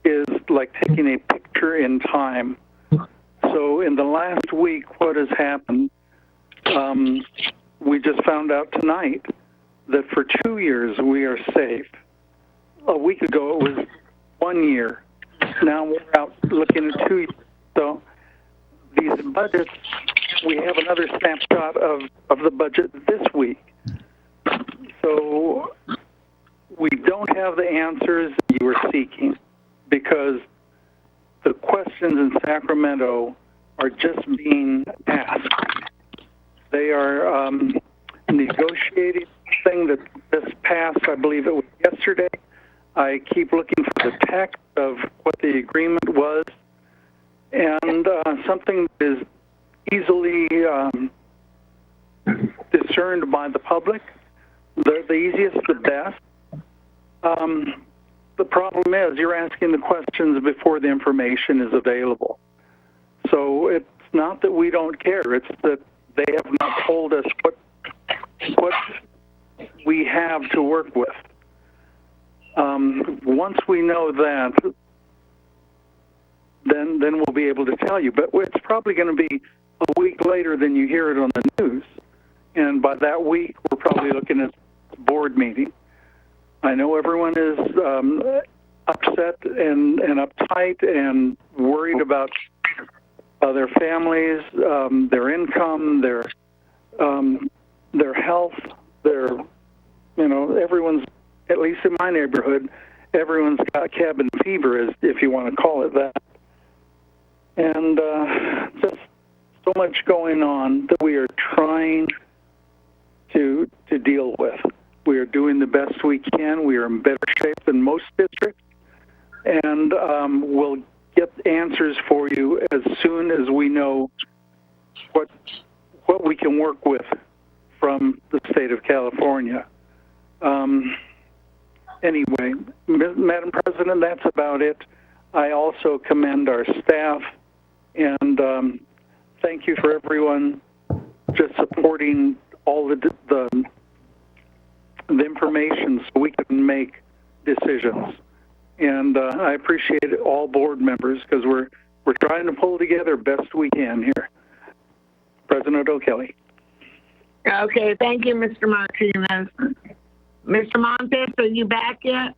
is like taking a picture in time. So in the last week, what has happened, we just found out tonight that for 2 years we are safe. A week ago it was 1 year. Now we're out looking at 2 years. So these budgets, we have another snapshot of the budget this week. So we don't have the answers you were seeking because the questions in Sacramento are just being asked. They are negotiating thing that just passed, I believe it was yesterday. I keep looking for the text of what the agreement was, and something that is easily discerned by the public. The easiest, the best. The problem is you're asking the questions before the information is available. So it's not that we don't care. It's that they have not told us what we have to work with. Once we know that, then we'll be able to tell you. But it's probably going to be a week later than you hear it on the news. And by that week, we're probably looking at a board meeting. I know everyone is upset and uptight and worried about their families, their income, their health, everyone's, at least in my neighborhood, everyone's got cabin fever, if you want to call it that. And just so much going on that we are trying to deal with. We are doing the best we can. We are in better shape than most districts. And we'll get answers for you as soon as we know what we can work with from the state of California. Anyway, Madam President, that's about it. I also commend our staff, and thank you for everyone just supporting all the information so we can make decisions. And I appreciate all board members because we're we're trying to pull together best we can here. President O'Kelly. Okay, thank you, Mr. Martinez. Mr. Montes, are you back yet?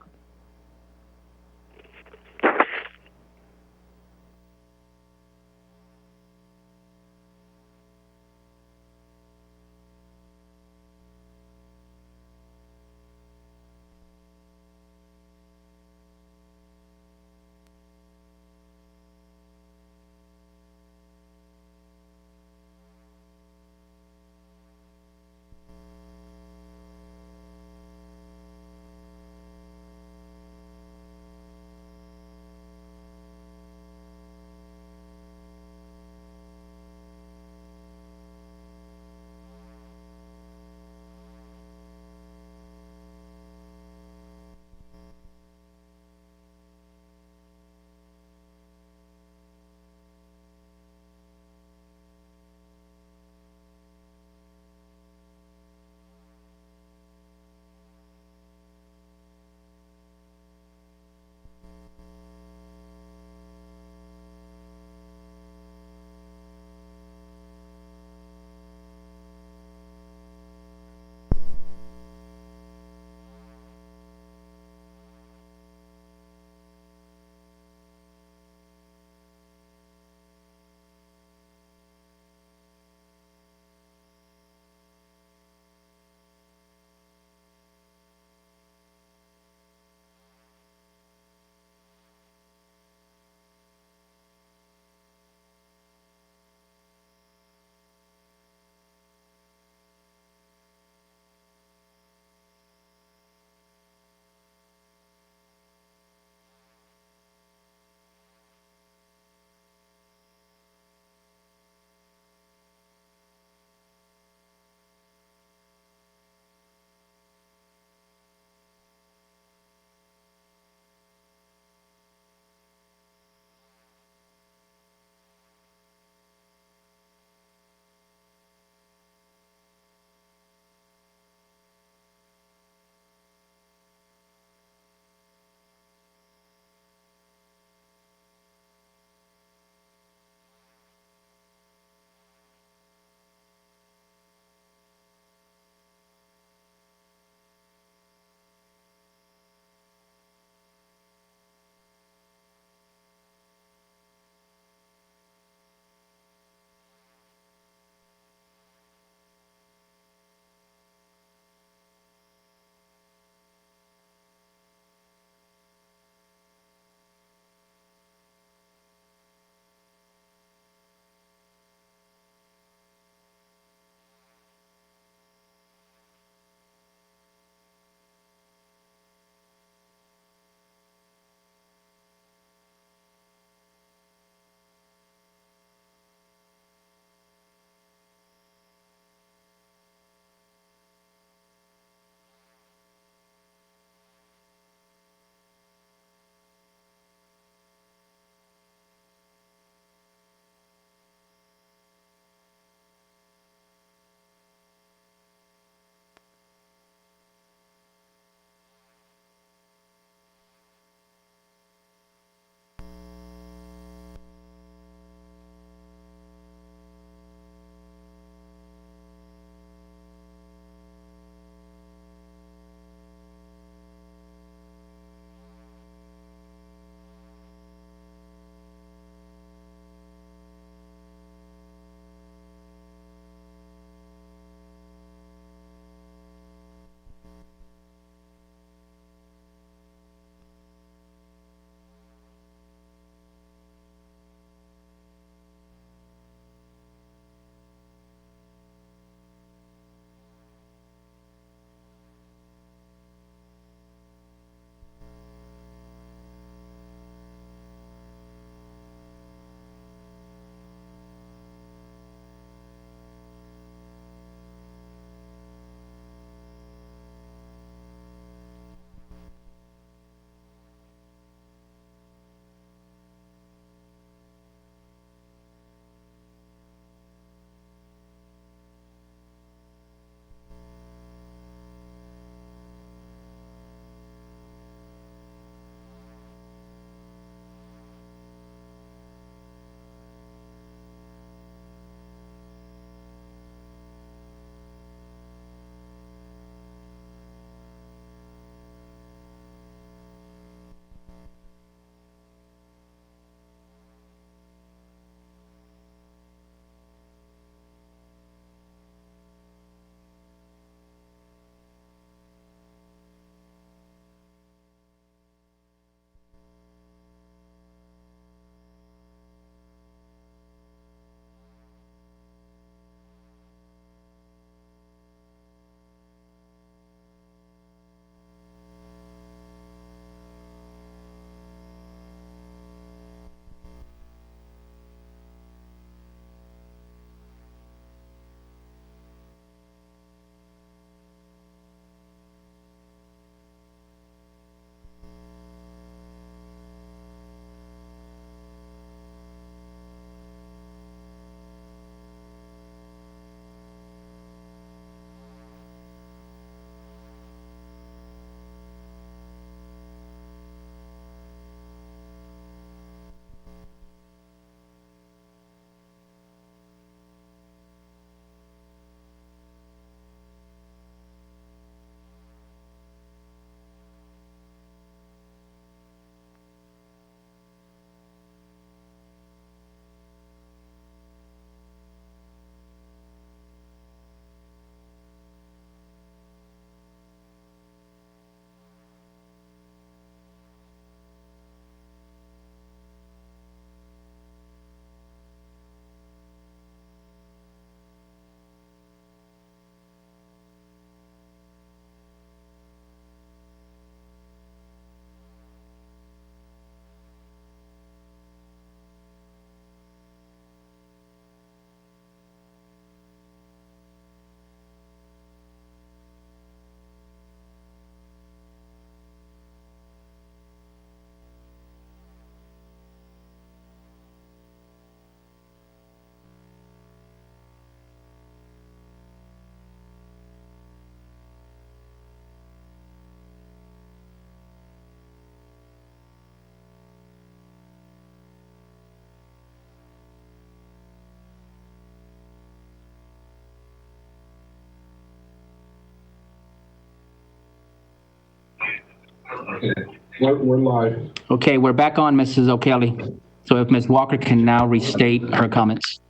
We're live. Okay, we're back on, Mrs. O'Kelly. So if Ms. Walker can now restate her comments.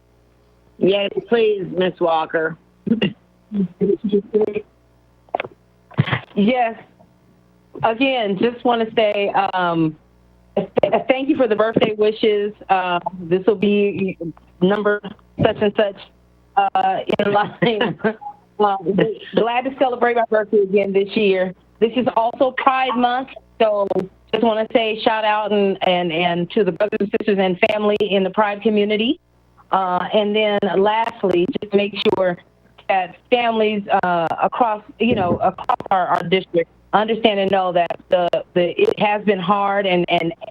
Yes, please, Ms. Walker. Yes. Again, just want to say thank you for the birthday wishes. This will be number such and such in line. Glad to celebrate my birthday again this year. This is also Pride Month, so just want to say shout out and to the brothers and sisters and family in the Pride community. And then lastly, just make sure that families across our district understand and know that it has been hard and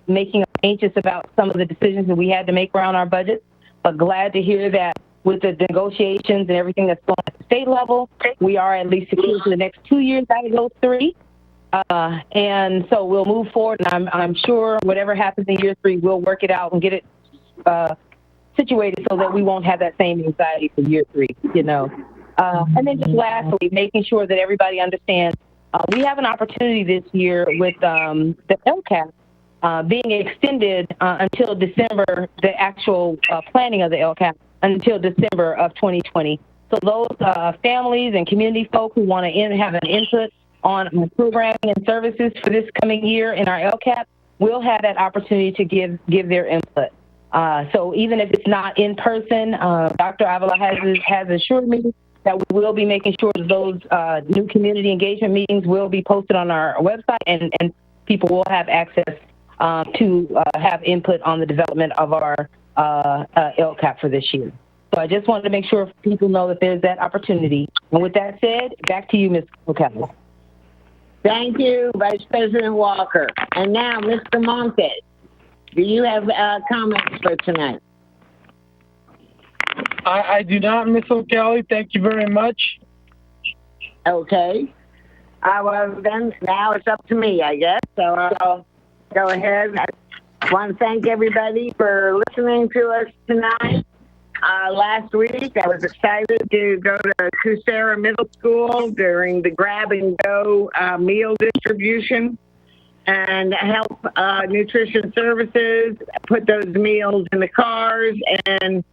making us anxious about some of the decisions that we had to make around our budget. But glad to hear that with the negotiations and everything that's going at the state level, we are at least secure for the next 2 years out of those 3. And so we'll move forward, and I'm sure whatever happens in year 3, we'll work it out and get it situated so that we won't have that same anxiety for year 3, And then just lastly, making sure that everybody understands we have an opportunity this year with the LCAP being extended until December, the actual planning of the LCAP until December of 2020. So those families and community folk who want to have an input on programming and services for this coming year in our LCAP will have that opportunity to give their input. So even if it's not in person, Dr. Avila has assured me that we will be making sure that those new community engagement meetings will be posted on our website and people will have access to have input on the development of our LCAP for this year. So I just wanted to make sure people know that there's that opportunity. And with that said, back to you, Ms. O'Kelly. Thank you, Vice President Walker. And now, Mr. Montes, do you have comments for tonight? I do not, Ms. O'Kelly. Thank you very much. Okay. Well, then now it's up to me, I guess. So I'll go ahead. I want to thank everybody for listening to us tonight. Last week, I was excited to go to Cusera Middle School during the grab and go meal distribution and help nutrition services put those meals in the cars and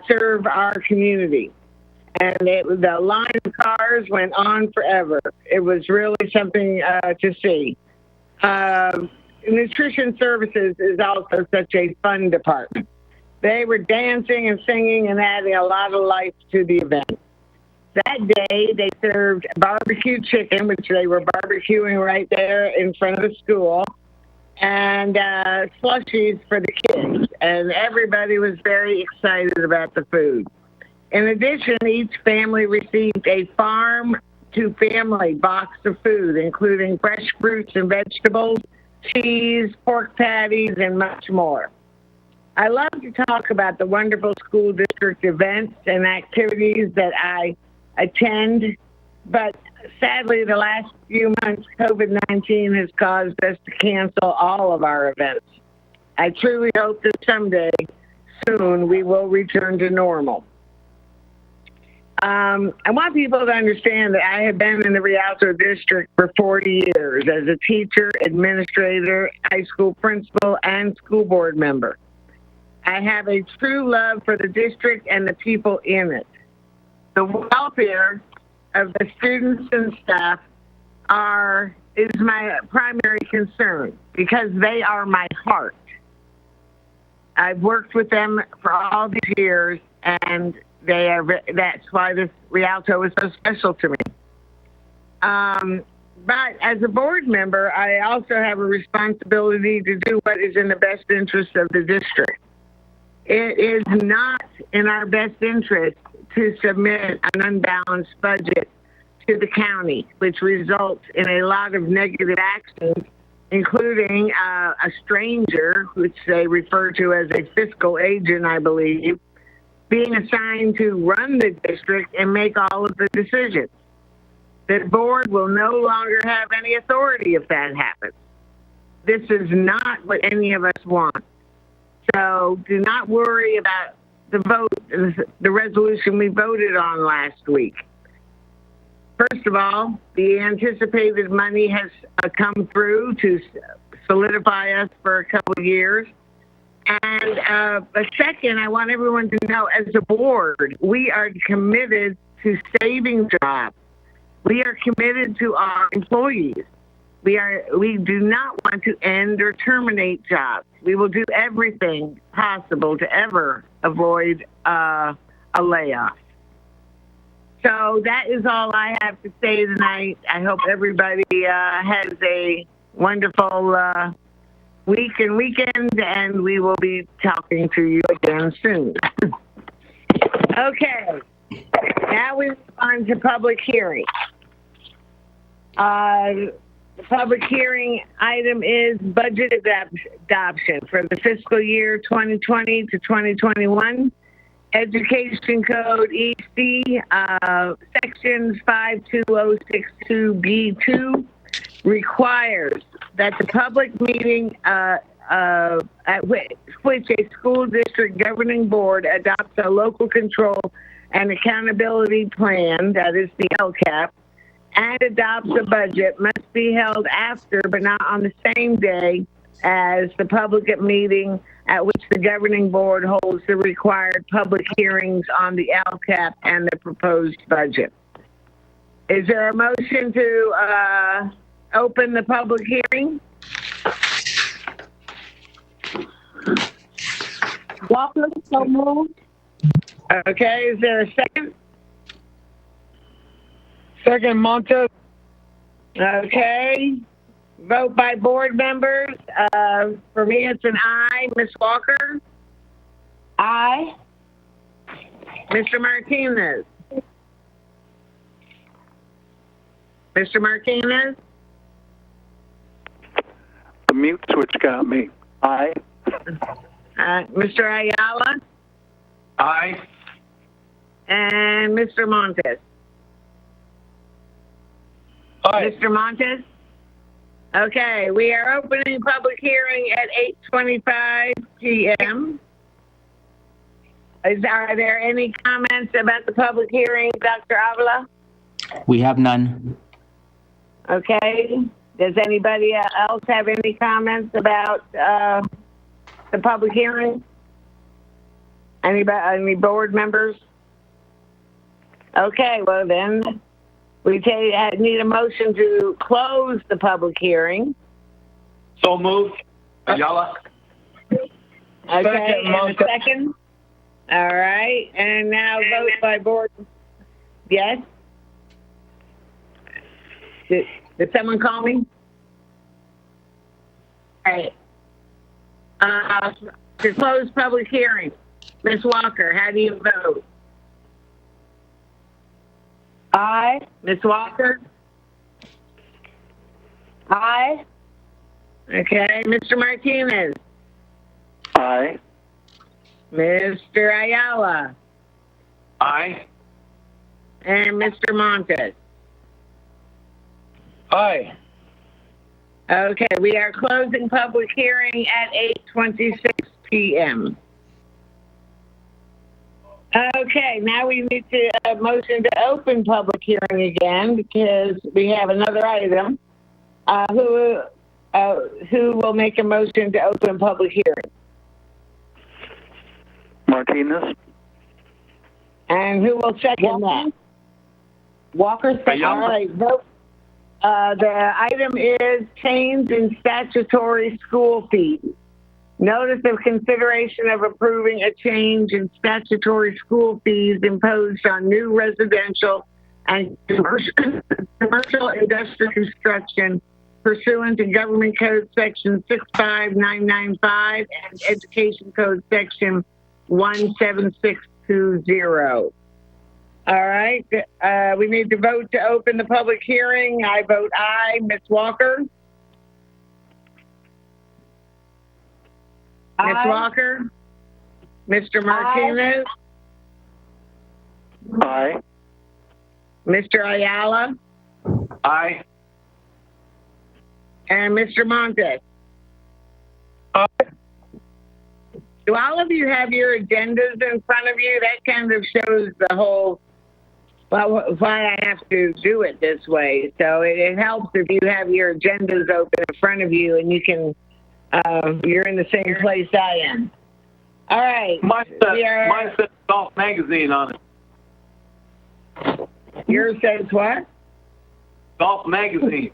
serve our community. And the line of cars went on forever. It was really something to see. Nutrition services is also such a fun department. They were dancing and singing and adding a lot of life to the event. That day, they served barbecue chicken, which they were barbecuing right there in front of the school, and slushies for the kids. And everybody was very excited about the food. In addition, each family received a farm-to-family box of food, including fresh fruits and vegetables, cheese, pork patties, and much more. I love to talk about the wonderful school district events and activities that I attend, but sadly, the last few months, COVID-19 has caused us to cancel all of our events. I truly hope that someday, soon, we will return to normal. I want people to understand that I have been in the Rialto District for 40 years as a teacher, administrator, high school principal, and school board member. I have a true love for the district and the people in it. The welfare of the students and staff is my primary concern because they are my heart. I've worked with them for all these years, and that's why this Rialto is so special to me. But as a board member, I also have a responsibility to do what is in the best interest of the district. It is not in our best interest to submit an unbalanced budget to the county, which results in a lot of negative actions, including a stranger, which they refer to as a fiscal agent, I believe, being assigned to run the district and make all of the decisions. The board will no longer have any authority if that happens. This is not what any of us want. So do not worry about the vote, the resolution we voted on last week. First of all, the anticipated money has come through to solidify us for a couple of years. And second, I want everyone to know, as a board, we are committed to saving jobs. We are committed to our employees. We do not want to end or terminate jobs. We will do everything possible to ever avoid a layoff. So that is all I have to say tonight. I hope everybody has a wonderful week and weekend, and we will be talking to you again soon. Okay, now we move on to public hearing. The public hearing item is budget adoption for the fiscal year 2020 to 2021. Education Code EC, Section 52062B2 requires that the public meeting at which a school district governing board adopts a local control and accountability plan, that is the LCAP, and adopts a budget must be held after but not on the same day as the public meeting at which the governing board holds the required public hearings on the LCAP and the proposed budget. Is there a motion to open the public hearing? Walker, so moved. Okay, is there a second? Second, Montes. Okay. Vote by board members. For me, it's an aye. Ms. Walker? Aye. Mr. Martinez? Mr. Martinez? The mute switch got me. Aye. Mr. Ayala? Aye. And Mr. Montes? Aye. Mr. Montes? Okay, we are opening public hearing at 8:25 p.m. Are there any comments about the public hearing, Dr. Avila? We have none. Okay. Does anybody else have any comments about the public hearing? Any board members? Okay, well then, we need a motion to close the public hearing. So moved. Ayala? Okay, and a second? All right, and now vote by board. Yes? Did someone call me? All right. To close public hearing, Ms. Walker, how do you vote? Aye. Ms. Walker? Aye. Okay, Mr. Martinez? Aye. Mr. Ayala? Aye. And Mr. Montes? Aye. Okay, we are closing public hearing at 8:26 p.m. Okay, now we need to motion to open public hearing again because we have another item. Who will make a motion to open public hearing? Martinez. And who will second that? Walker, second. All right, vote. The item is change in statutory school fees. Notice of consideration of approving a change in statutory school fees imposed on new residential and commercial industrial construction pursuant to Government Code Section 65995 and Education Code Section 17620. All right, we need to vote to open the public hearing. I vote aye. Ms. Walker? Ms. Walker? Mr. Martinez? Aye. Mr. Ayala? Aye. And Mr. Montes? Aye. Do all of you have your agendas in front of you? That kind of shows the whole well, why I have to do it this way. So it helps if you have your agendas open in front of you and you can, you're in the same place I am. All right. Mine says Golf Magazine on it. Yours says what? Golf Magazine.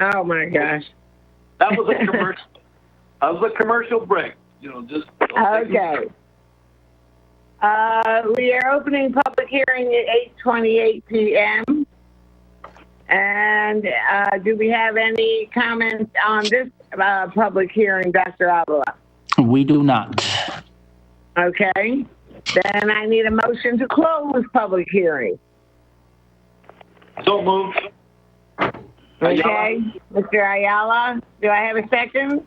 Oh my gosh. That was a commercial. That was a commercial break. You know, just. Okay. We are opening public hearing at 8:28 p.m. And do we have any comments on this public hearing, Dr. Avila? We do not. Okay. Then I need a motion to close public hearing. So moved. Okay. Mr. Ayala, do I have a second?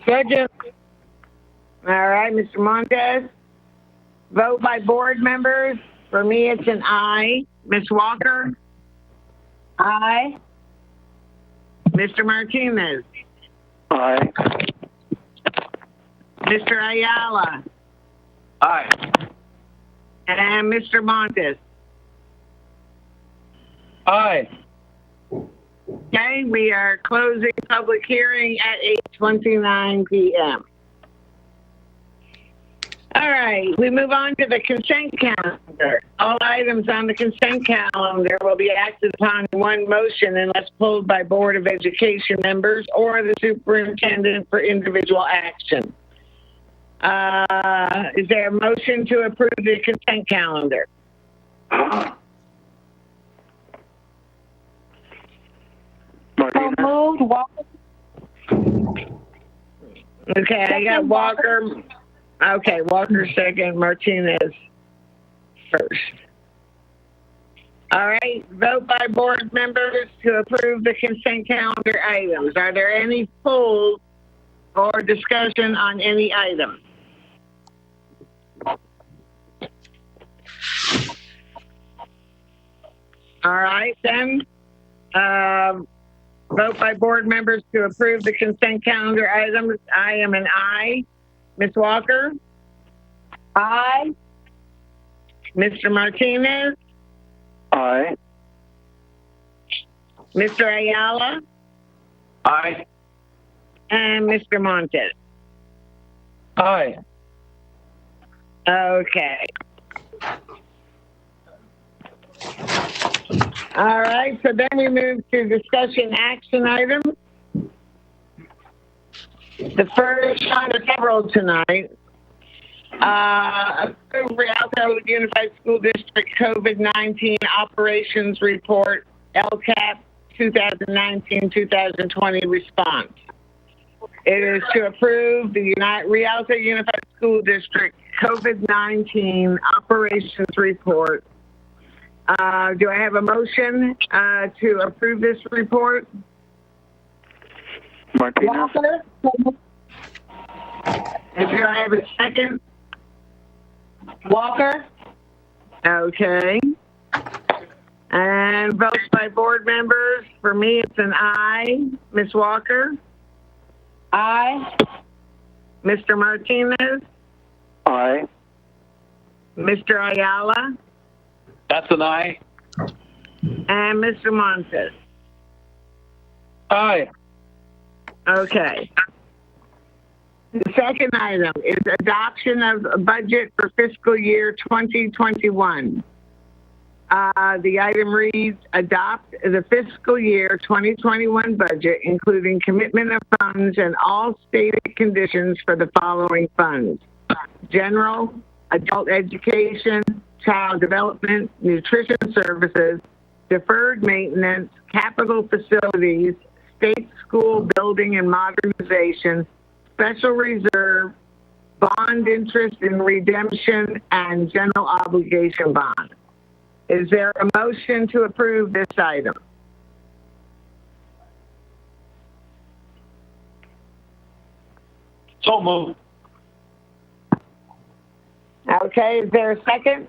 Second. All right, Mr. Montes. Vote by board members. For me, it's an aye. Ms. Walker? Aye. Mr. Martinez? Aye. Mr. Ayala? Aye. And Mr. Montes? Aye. Okay, we are closing public hearing at 8:29 p.m. All right, we move on to the consent calendar. All items on the consent calendar will be acted upon in one motion unless pulled by Board of Education members or the superintendent for individual action. Is there a motion to approve the consent calendar? Martinez? So moved, Walker. Okay, I got Walker. Okay, Walker second, Martinez first. All right, vote by board members to approve the consent calendar items. Are there any polls or discussion on any item? All right, then. Vote by board members to approve the consent calendar items. I am an aye. Ms. Walker? Aye. Mr. Martinez? Aye. Mr. Ayala? Aye. And Mr. Montes? Aye. Okay. All right, so then we move to discussion action items. The first on the several tonight. Approve Rialto Unified School District COVID-19 Operations Report, LCAP 2019-2020 response. It is to approve the Rialto Unified School District COVID-19 Operations Report. Do I have a motion to approve this report? Martinez? Walker. Do I have a second? Walker. Okay. And votes by board members. For me, it's an aye. Ms. Walker? Aye. Mr. Martinez? Aye. Mr. Ayala? That's an aye. And Mr. Montes? Aye. Okay. The second item is adoption of a budget for fiscal year 2021. The item reads, adopt the fiscal year 2021 budget, including commitment of funds and all stated conditions for the following funds: general, adult education, child development, nutrition services, deferred maintenance, capital facilities, state school building and modernization, special reserve, bond interest and redemption, and general obligation bond. Is there a motion to approve this item? So moved. Okay, is there a second?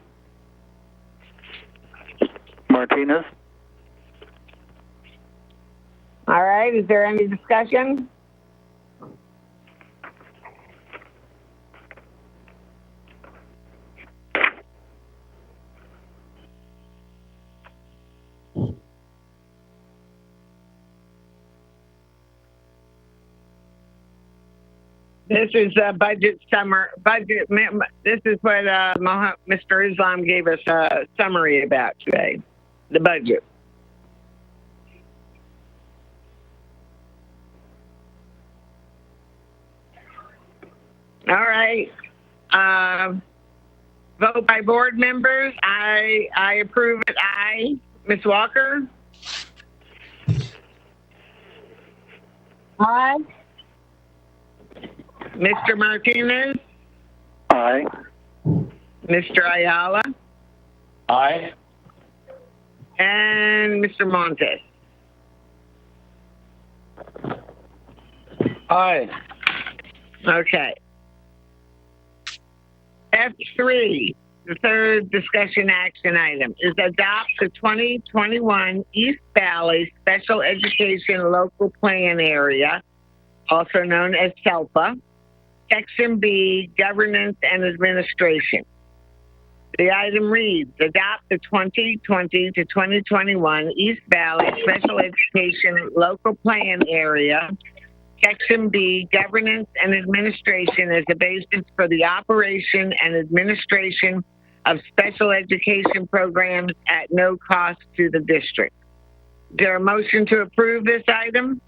Martinez? All right, is there any discussion? This is a budget this is what Mr. Islam gave us a summary about today, the budget. All right. Vote by board members. I approve it. Aye. Ms. Walker? Aye. Mr. Martinez? Aye. Mr. Ayala? Aye. And Mr. Montes? Aye. Okay. F3, the third discussion action item, is adopt the 2021 East Valley Special Education Local Plan Area, also known as SELPA, Section B, Governance and Administration. The item reads, adopt the 2020 to 2021 East Valley Special Education Local Plan Area, Section B, Governance and Administration as the basis for the operation and administration of special education programs at no cost to the district. Is there a motion to approve this item?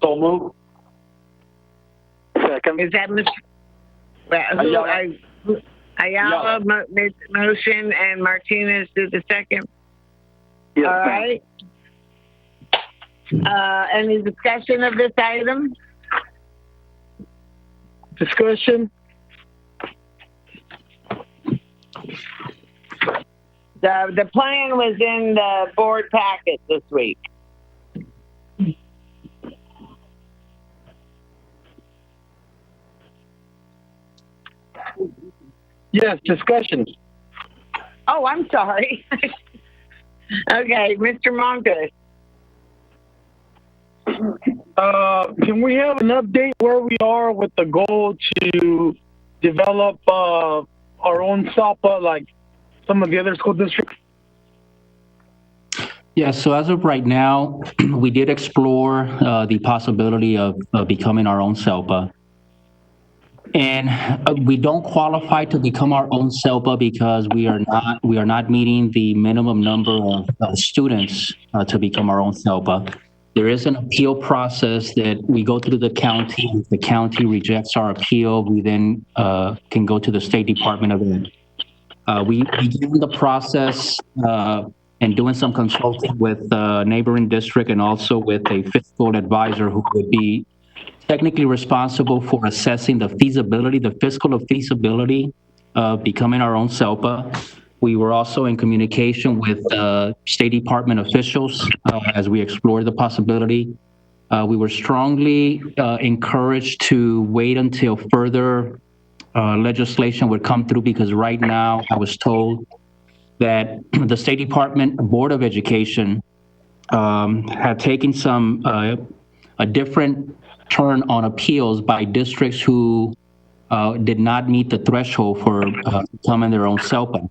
So move. Second. Is that Mr. Ayala made the motion and Martinez did the second? Yes, All ma'am. right. Any discussion of this item? Discussion? The plan was in the board packet this week. Yes, discussion. Oh, I'm sorry. Okay, Mr. Montes. Can we have an update where we are with the goal to develop our own SALPA like some of the other school districts? Yeah, so as of right now, we did explore the possibility of becoming our own SELPA. And we don't qualify to become our own SELPA because we are not meeting the minimum number of students to become our own SELPA. There is an appeal process that we go through the county. If the county rejects our appeal, we then can go to the State Department of Ed. We began the process and doing some consulting with the neighboring district and also with a fiscal advisor who would be technically responsible for assessing the feasibility, the fiscal feasibility of becoming our own SELPA. We were also in communication with State Department officials as we explored the possibility. We were strongly encouraged to wait until further legislation would come through because right now I was told that the State Department Board of Education had taken a different turn on appeals by districts who did not meet the threshold for becoming their own SELPA.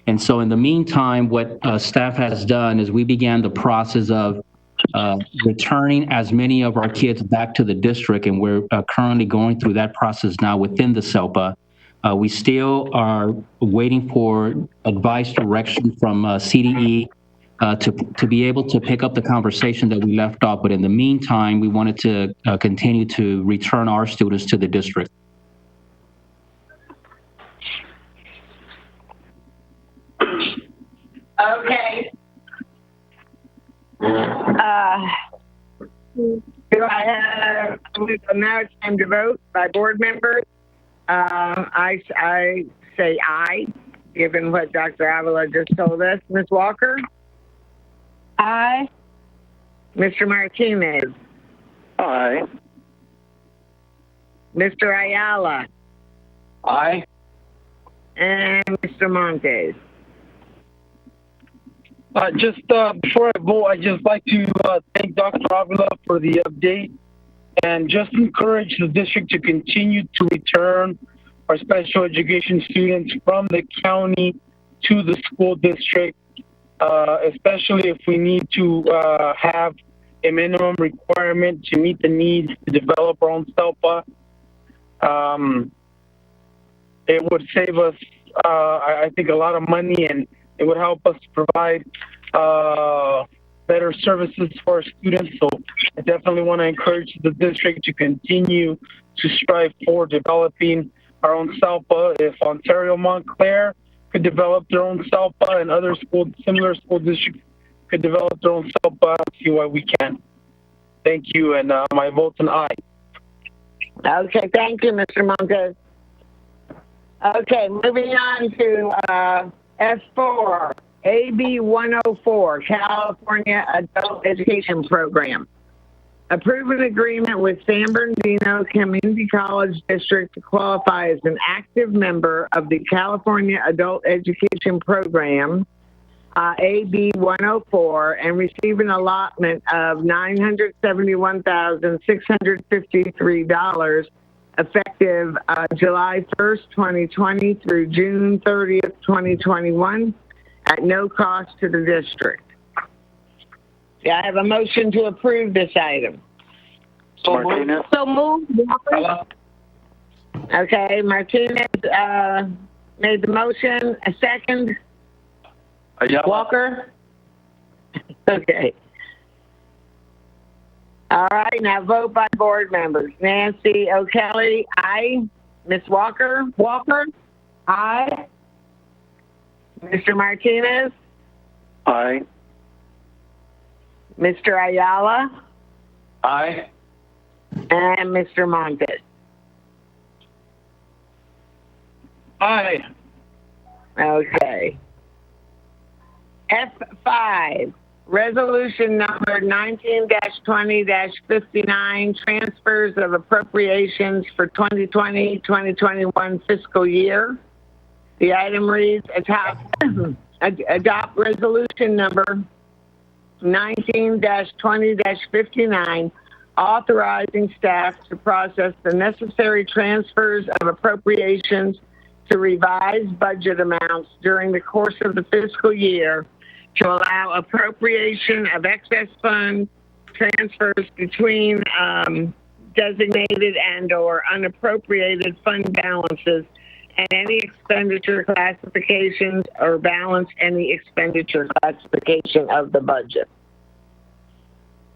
And so in the meantime, what staff has done is we began the process of returning as many of our kids back to the district, and we're currently going through that process now within the SELPA. We still are waiting for advice, direction from CDE to be able to pick up the conversation that we left off. But in the meantime, we wanted to continue to return our students to the district. Okay. Do I have, now it's time to vote by board members. I say aye, given what Dr. Avila just told us. Ms. Walker? Aye. Mr. Martinez? Aye. Mr. Ayala? Aye. And Mr. Montes? Just before I vote, I'd just like to thank Dr. Avila for the update and just encourage the district to continue to return our special education students from the county to the school district, especially if we need to have a minimum requirement to meet the needs to develop our own SELPA. It would save us, I think, a lot of money, and it would help us provide better services for our students. So I definitely want to encourage the district to continue to strive for developing our own SELPA. If Ontario Montclair could develop their own SELPA and other similar school districts could develop their own SELPA, I don't see why we can't. Thank you, and my vote's an aye. Okay, thank you, Mr. Montes. Okay, moving on to S4, AB 104, California Adult Education Program. Approve an agreement with San Bernardino Community College District to qualify as an active member of the California Adult Education Program, AB 104, and receive an allotment of $971,653 effective July 1st, 2020 through June 30th, 2021 at no cost to the district. Yeah, I have a motion to approve this item. Martinez. So move. Walker. Okay, Martinez made the motion. A second. Ayala. Walker? Okay. All right, now vote by board members. Nancy O'Kelly, aye. Ms. Walker? Walker. Aye. Mr. Martinez? Aye. Mr. Ayala? Aye. And Mr. Montes? Aye. Okay. F5, resolution number 19-20-59, transfers of appropriations for 2020-2021 fiscal year. The item reads, adopt resolution number 19-20-59, authorizing staff to process the necessary transfers of appropriations to revise budget amounts during the course of the fiscal year to allow appropriation of excess funds transfers between designated and or unappropriated fund balances and any expenditure classifications or balance any expenditure classification of the budget.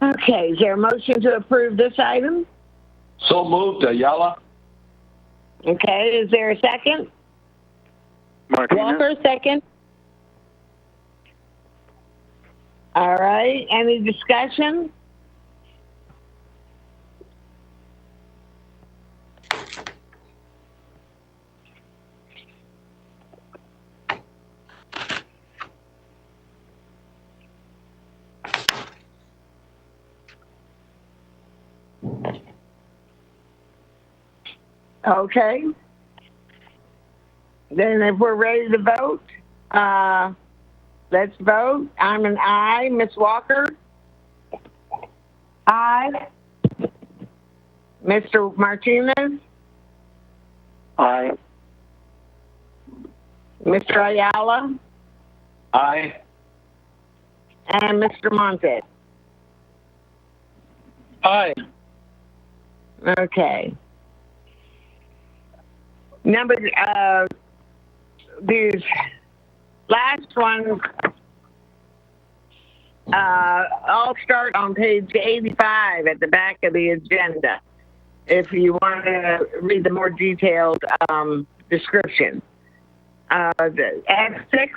Okay, is there a motion to approve this item? So moved. Ayala. Okay, is there a second? Martinez. Walker, second. All right, any discussion? Okay. Then if we're ready to vote, let's vote. I'm an aye. Ms. Walker? Aye. Mr. Martinez? Aye. Mr. Ayala? Aye. And Mr. Montes? Aye. Okay. These last ones all start on page 85 at the back of the agenda if you want to read the more detailed description. F6,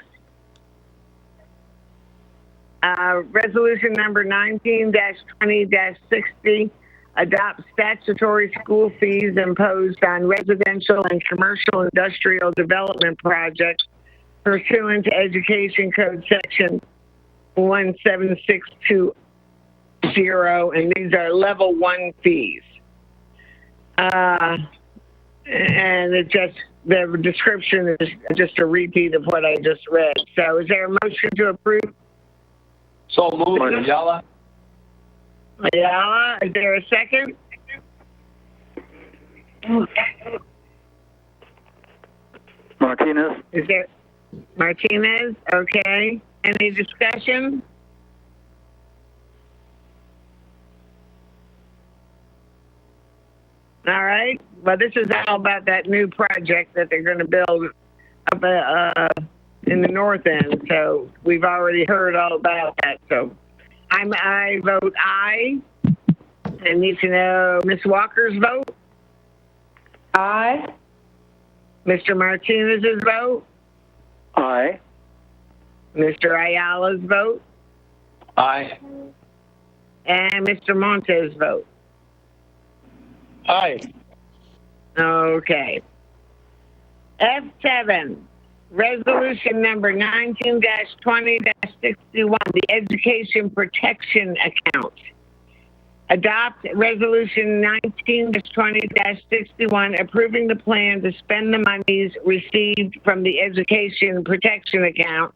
resolution number 19-20-60, adopt statutory school fees imposed on residential and commercial industrial development projects pursuant to Education Code Section 17620, and these are level 1 fees. And the description is just a repeat of what I just read. So is there a motion to approve? So moved. Ayala. Ayala, is there a second? Martinez. Is there Martinez? Okay. Any discussion? well, this is all about that new project that they're going to build up in the north end. So we've already heard all about that. So I vote aye. I need to know Ms. Walker's vote, Aye. Mr. Martinez's vote, Aye. Mr. Ayala's vote, Aye. and Mr. Montes' vote. Aye. Okay. F7, resolution number 19-20-61, the Education Protection Account. Adopt resolution 19-20-61, approving the plan to spend the monies received from the Education Protection Account,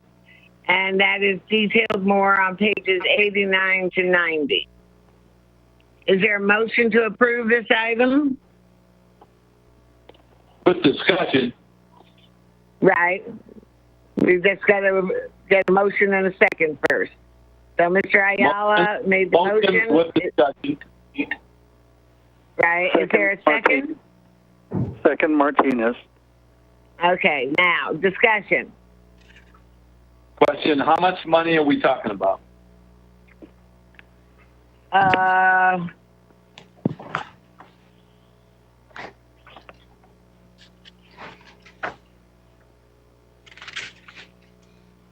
and that is detailed more on pages 89 to 90. Is there a motion to approve this item? With discussion. Right. We've just got to get a motion and a second first. So Mr. Ayala made the motion. With discussion. Right. Is there a second? Second, Martinez. Okay. Now, discussion. Question, how much money are we talking about?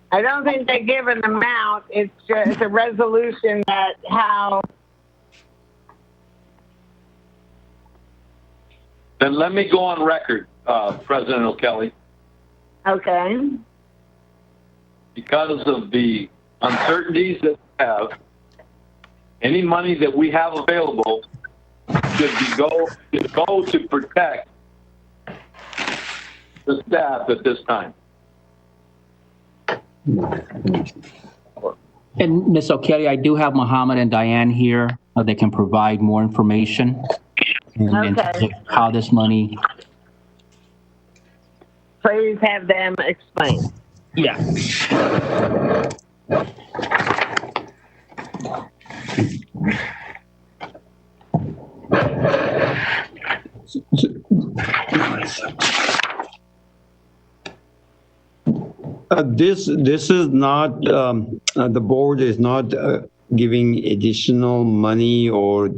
I don't think they give an amount. It's just a resolution that how. Then let me go on record, President O'Kelly. Okay. Because of the uncertainties that we have, any money that we have available should go to protect the staff at this time. And Ms. O'Kelly, I do have Mohammed and Diane here. They can provide more information and Okay. how this money. Please have them explain. Yeah. This is not, the board is not giving additional money or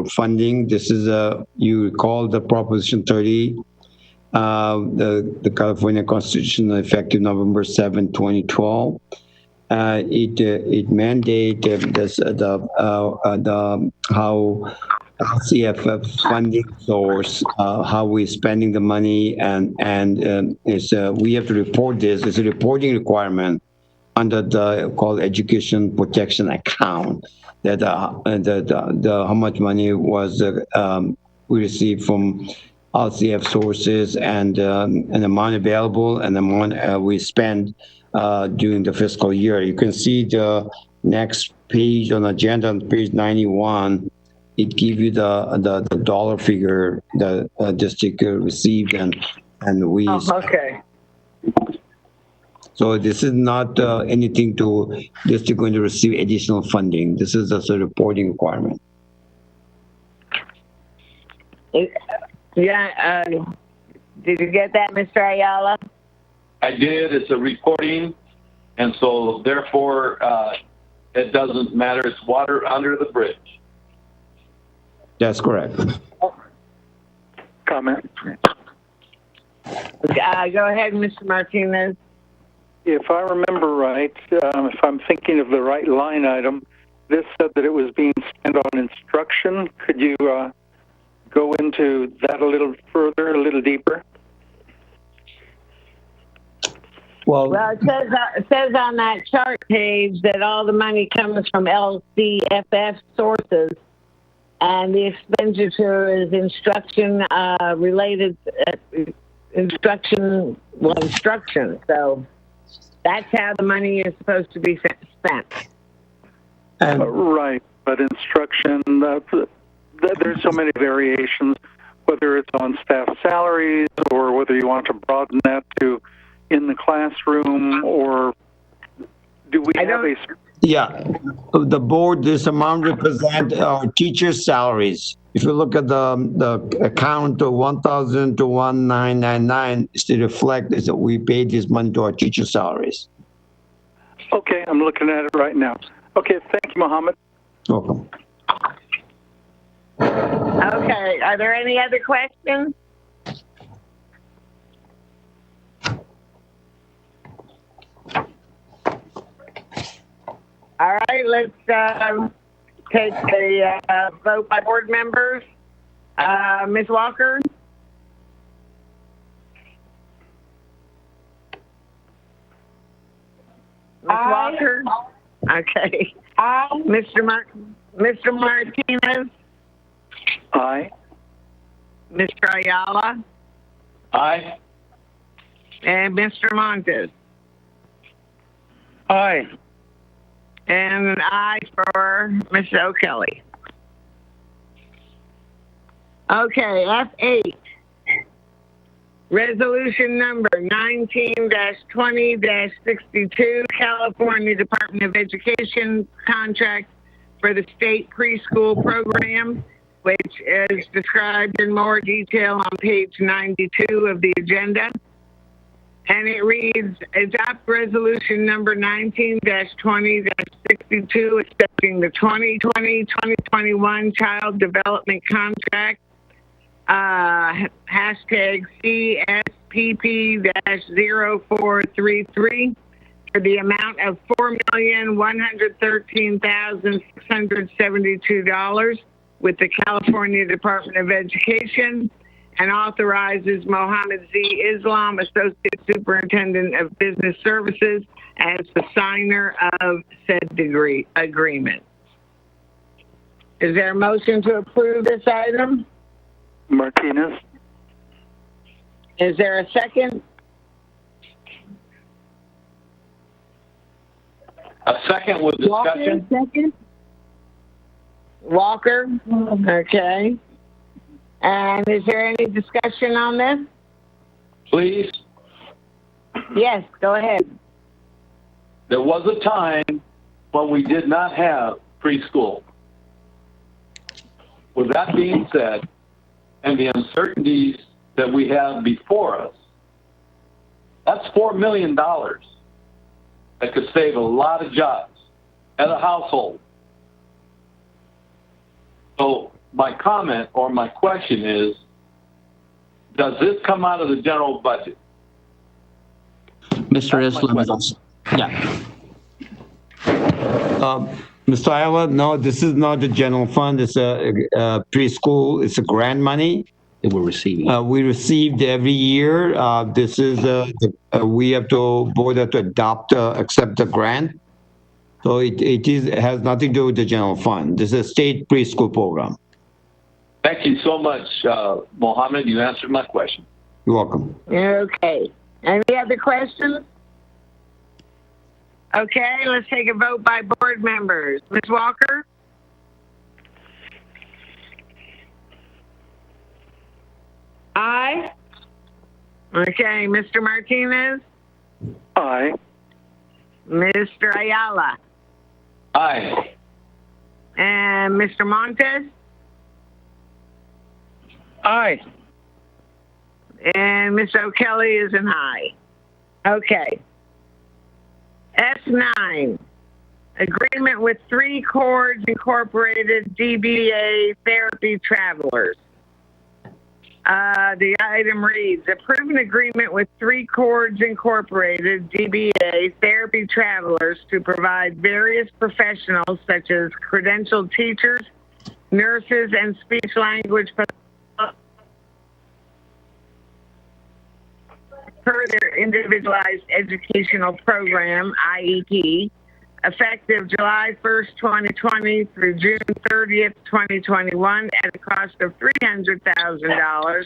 funding. This is you recall the Proposition 30, the California Constitution effective November 7, 2012. It mandated this, how LCFF funding source, how we're spending the money, and we have to report this. It's a reporting requirement under the called Education Protection Account, that how much money was we received from LCF sources, and an amount available, and the amount we spend during the fiscal year. You can see the next page on agenda on page 91. It gives you the dollar figure the district received and we. Okay. So this is not anything to district going to receive additional funding. This is just a reporting requirement. Yeah. Did you get that, Mr. Ayala? I did. It's a reporting, and so therefore it doesn't matter. It's water under the bridge. That's correct. Comment. Go ahead, Mr. Martinez. If I remember right, if I'm thinking of the right line item, this said that it was being spent on instruction. Could you go into that a little further, a little deeper? Well, It says on that chart page that all the money comes from LCFF sources, and the expenditure is instruction related instruction. So that's how the money is supposed to be spent. Right, but instruction, there's so many variations, whether it's on staff salaries or whether you want to broaden that to in the classroom, or do we have a Yeah, the board, this amount represent our teachers' salaries. If you look at the account of 1,000 to 1,999, it's to reflect is that we paid this money to our teacher salaries. Okay, I'm looking at it right now. Okay, thank you, Mohammed. Welcome. Okay, are there any other questions? All right, let's take a vote by board members. Ms. Walker? Ms. Walker? Okay. Mr. Martinez? Aye. Mr. Ayala? Aye. And Mr. Montes? Aye. And an aye for Ms. O'Kelly. Okay, F8. Resolution number 19-20-62, California Department of Education contract for the state preschool program, which is described in more detail on page 92 of the agenda. And it reads, adopt resolution number 19-20-62, accepting the 2020-2021 Child Development Contract, hashtag CSPP-0433, for the amount of $4,113,672 with the California Department of Education, and authorizes Mohammed Z. Islam, Associate Superintendent of Business Services, as the signer of said agreement. Is there a motion to approve this item? Martinez. Is there a second? A second with discussion. Second. Walker? Okay. And is there any discussion on this? Please. Yes, go ahead. There was a time when we did not have preschool. With that being said, and the uncertainties that we have before us, that's $4 million that could save a lot of jobs at a household. So my comment or my question is, does this come out of the general budget? Mr. That's my Islam is question. also, yeah. Mr. Ayala, no, this is not the general fund. It's a preschool. It's a grant money. That we're receiving. We received every year. This is we have to board have to accept the grant. So it has nothing to do with the general fund. This is a state preschool program. Thank you so much, Mohammed. You answered my question. You're welcome. Okay. Any other questions? Okay, let's take a vote by board members. Ms. Walker? Aye. Okay, Mr. Martinez? Aye. Mr. Ayala? Aye. And Mr. Montes? Aye. And Ms. O'Kelly is an aye. Okay. S9, agreement with 3 Chords Incorporated DBA Therapy Travelers. The item reads, approve an agreement with 3 Chords Incorporated DBA Therapy Travelers to provide various professionals such as credentialed teachers, nurses, and speech language per their individualized educational program, IEP, effective July 1st, 2020 through June 30th, 2021, at a cost of $300,000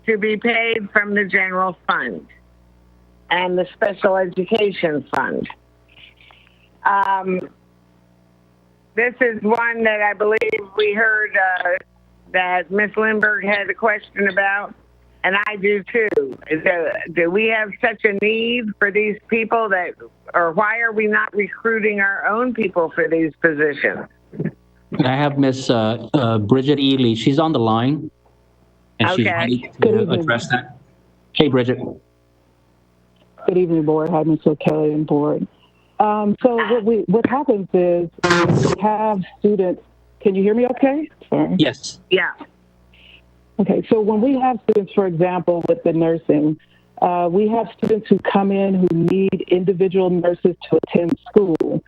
to be paid from the general fund and the special education fund. This is one that I believe we heard that Ms. Lindberg had a question about. And I do too. Do we have such a need for these people or why are we not recruiting our own people for these positions? I have Miss Bridget Ely. She's on the line, and she's Okay. ready Good to evening. address that. Hey, Bridget. Good evening, board. Hi, Mr. Kelly and board. So what happens is we have students. Can you hear me okay? Sorry. Yes. Yeah. Okay, so when we have students, for example, with the nursing, we have students who come in who need individual nurses to attend school.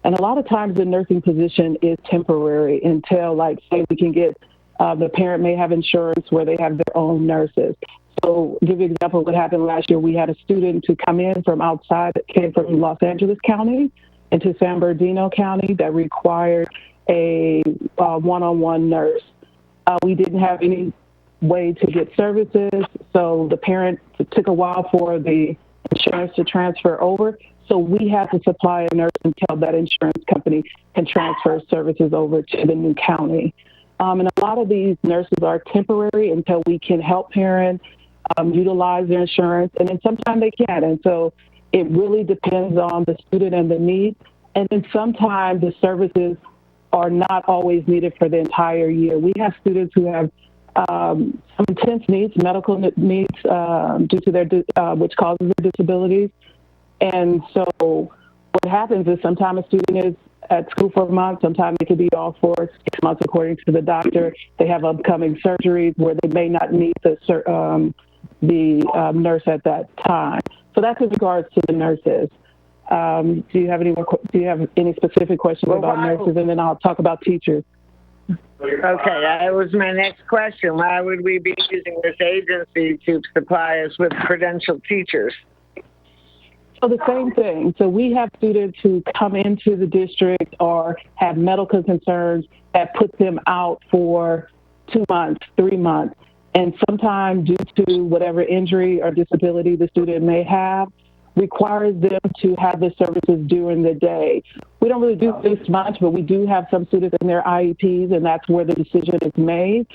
And a lot of times the nursing position is temporary until, like, say, we can get, the parent may have insurance where they have their own nurses. So give you an example of what happened last year. We had a student to come in from outside that came from Los Angeles County into San Bernardino County that required a one-on-one nurse. We didn't have any way to get services, so the parent took a while for the insurance to transfer over. So we had to supply a nurse until that insurance company can transfer services over to the new county. And a lot of these nurses are temporary until we can help parents utilize their insurance, and then sometimes they can't. And so it really depends on the student and the need. And then sometimes the services are not always needed for the entire year. We have students who have some intense needs, medical needs, due to their, which causes their disabilities. And so what happens is sometimes a student is at school for a month, sometimes they could be off for 6 months according to the doctor. They have upcoming surgeries where they may not need the nurse at that time. So that's in regards to the nurses. Do you have any specific questions about nurses? And then I'll talk about teachers. Okay, that was my next question. Why would we be using this agency to supply us with credentialed teachers? So the same thing. So we have students who come into the district or have medical concerns that put them out for 2 months, 3 months. And sometimes due to whatever injury or disability the student may have, requires them to have the services during the day. We don't really do this much, but we do have some students in their IEPs, and that's where the decision is made.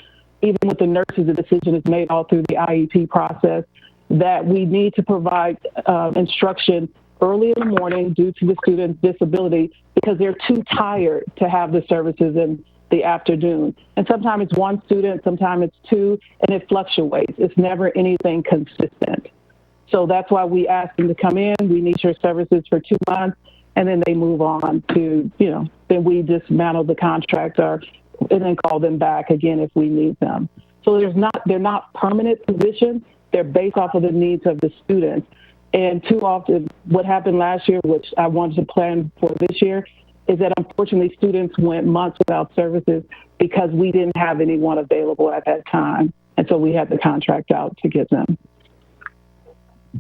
Even with the nurses, the decision is made all through the IEP process that we need to provide instruction early in the morning due to the student's disability because they're too tired to have the services in the afternoon. And sometimes it's one student, sometimes it's two, and it fluctuates. It's never anything consistent. So that's why we ask them to come in. We need your services for 2 months, and then they move on to, then we dismantle the contract and then call them back again if we need them. So they're not permanent positions. They're based off of the needs of the students. And too often, what happened last year, which I wanted to plan for this year, is that unfortunately students went months without services because we didn't have anyone available at that time. And so we had the contract out to get them.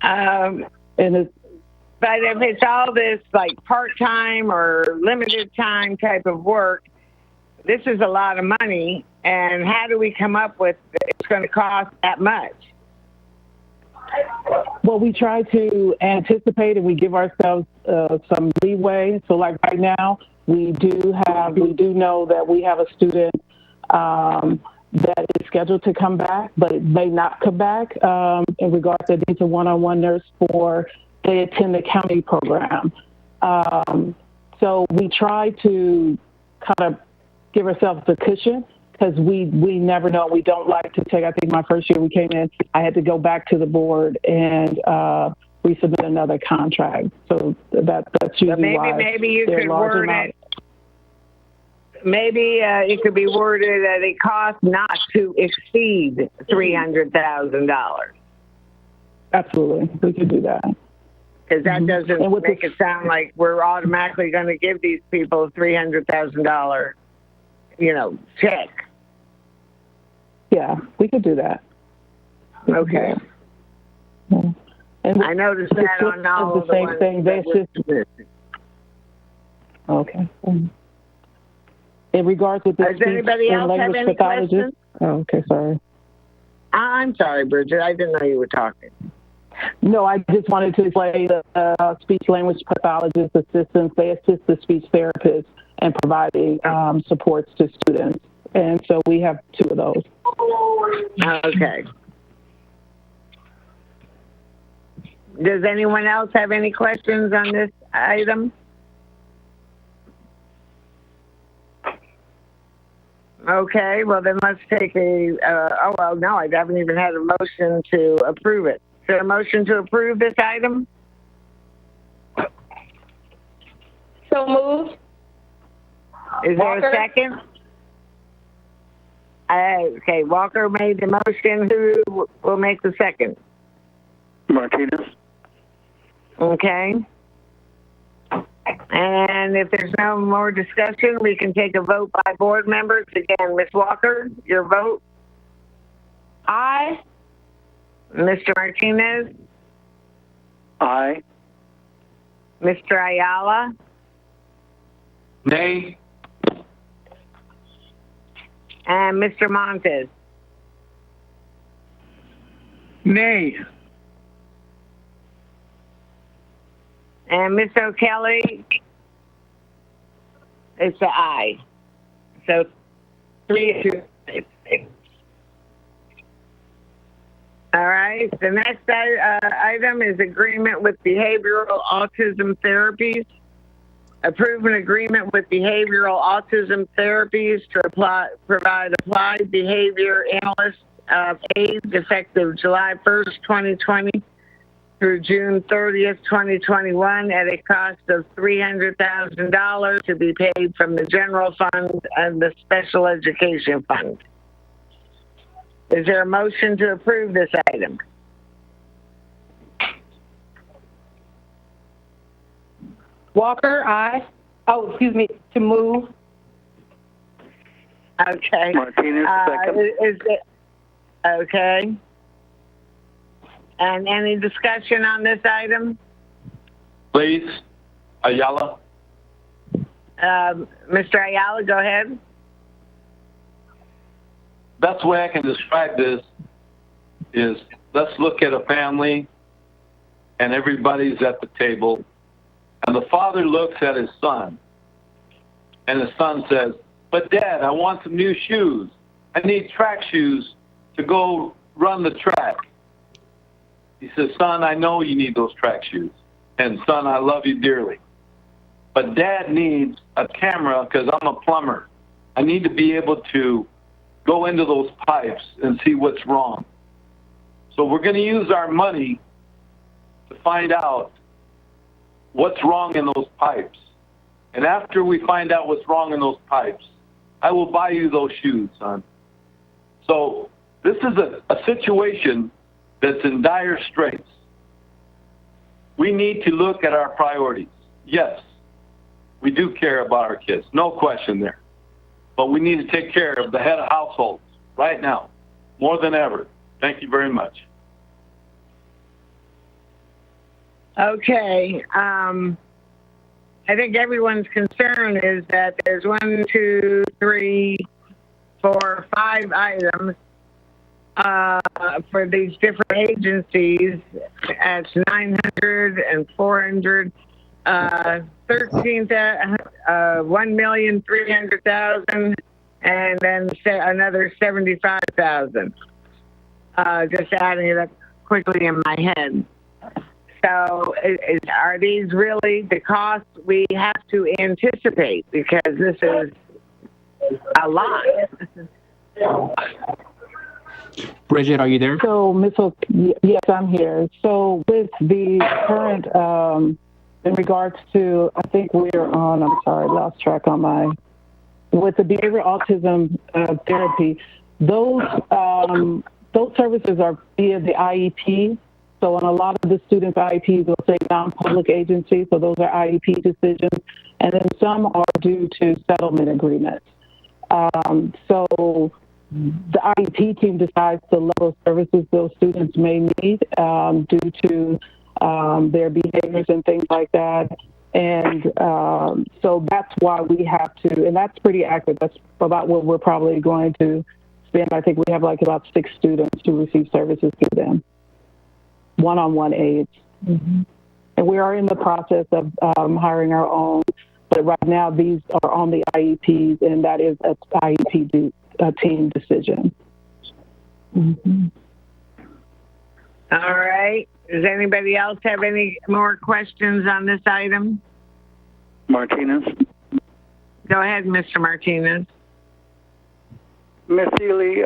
But if it's all this like part-time or limited time type of work, this is a lot of money. And how do we come up with it's going to cost that much? Well, we try to anticipate and we give ourselves some leeway. So like right now, we do know that we have a student that is scheduled to come back, but it may not come back in regards to needs a one-on-one nurse for they attend the county program. So we try to kind of give ourselves the cushion because we never know. We don't like to take, I think my first year we came in, I had to go back to the board and resubmit another contract. So that's usually why maybe you could word it. Maybe it could be worded that it costs not to exceed $300,000. Absolutely, we could do that. Because that doesn't make it sound like we're automatically going to give these people $300,000, check. Yeah, we could do that. Okay. Yeah. And I noticed that on all the same thing. They assist. Okay. In regards with the does anybody else have any questions? Oh, okay, sorry. I'm sorry, Bridget. I didn't know you were talking. No, I just wanted to explain the speech language pathologist assistants. They assist the speech therapists in providing supports to students. And so we have 2 of those. Okay. Does anyone else have any questions on this item? Okay, well then let's take no, I haven't even had a motion to approve it. Is there a motion to approve this item? So moved. Is there Walker? a second? Okay, Walker made the motion. Who will make the second? Martinez? Okay. And if there's no more discussion, we can take a vote by board members. Again, Ms. Walker, your vote. Aye. Mr. Martinez, Aye. Mr. Ayala, Nay. and Mr. Montes. Nay. And Ms. O'Kelly, it's an aye. So 3-2. All right. The next item is agreement with Behavioral Autism Therapies. Approve an agreement with Behavioral Autism Therapies to provide applied behavior analyst aids effective July 1st, 2020 through June 30th, 2021 at a cost of $300,000 to be paid from the general fund and the special education fund. Is there a motion to approve this item? Walker, aye. Oh, excuse me, to move. Okay. Martinez, second. Is it okay? And any discussion on this item? Please. Ayala. Mr. Ayala, go ahead. Best way I can describe this is let's look at a family and everybody's at the table and the father looks at his son and the son says, "But Dad, I want some new shoes. I need track shoes to go run the track." He says, "Son, I know you need those track shoes. And son, I love you dearly. But Dad needs a camera because I'm a plumber. I need to be able to go into those pipes and see what's wrong. So we're going to use our money to find out what's wrong in those pipes. And after we find out what's wrong in those pipes, I will buy you those shoes, son." So this is a situation that's in dire straits. We need to look at our priorities. Yes, we do care about our kids, no question there. But we need to take care of the head of households right now, more than ever. Thank you very much. Okay. I think everyone's concern is that there's 1, 2, 3, 4, 5 items for these different agencies at 900 and 400, 1,300,000, and then another 75,000. Just adding it up quickly in my head. So, are these really the costs we have to anticipate? Because this is a lot. Bridget, are you there? So, yes, I'm here. So, with the current, in regards to, I think we're on, I'm sorry, lost track on with the behavioral autism therapy, those services are via the IEP. So, on a lot of the students' IEPs, they'll say non-public agency, so those are IEP decisions, and then some are due to settlement agreements. So, the IEP team decides the level of services those students may need due to their behaviors and things like that. And so that's why we have to, and that's pretty accurate. That's about what we're probably going to spend. I think we have like about 6 students who receive services through them, one-on-one aids. Mm-hmm. And we are in the process of hiring our own, but right now these are on the IEPs, and that is an IEP team decision. Mm-hmm. All right. Does anybody else have any more questions on this item? Martinez. Go ahead, Mr. Martinez. Ms. Ely,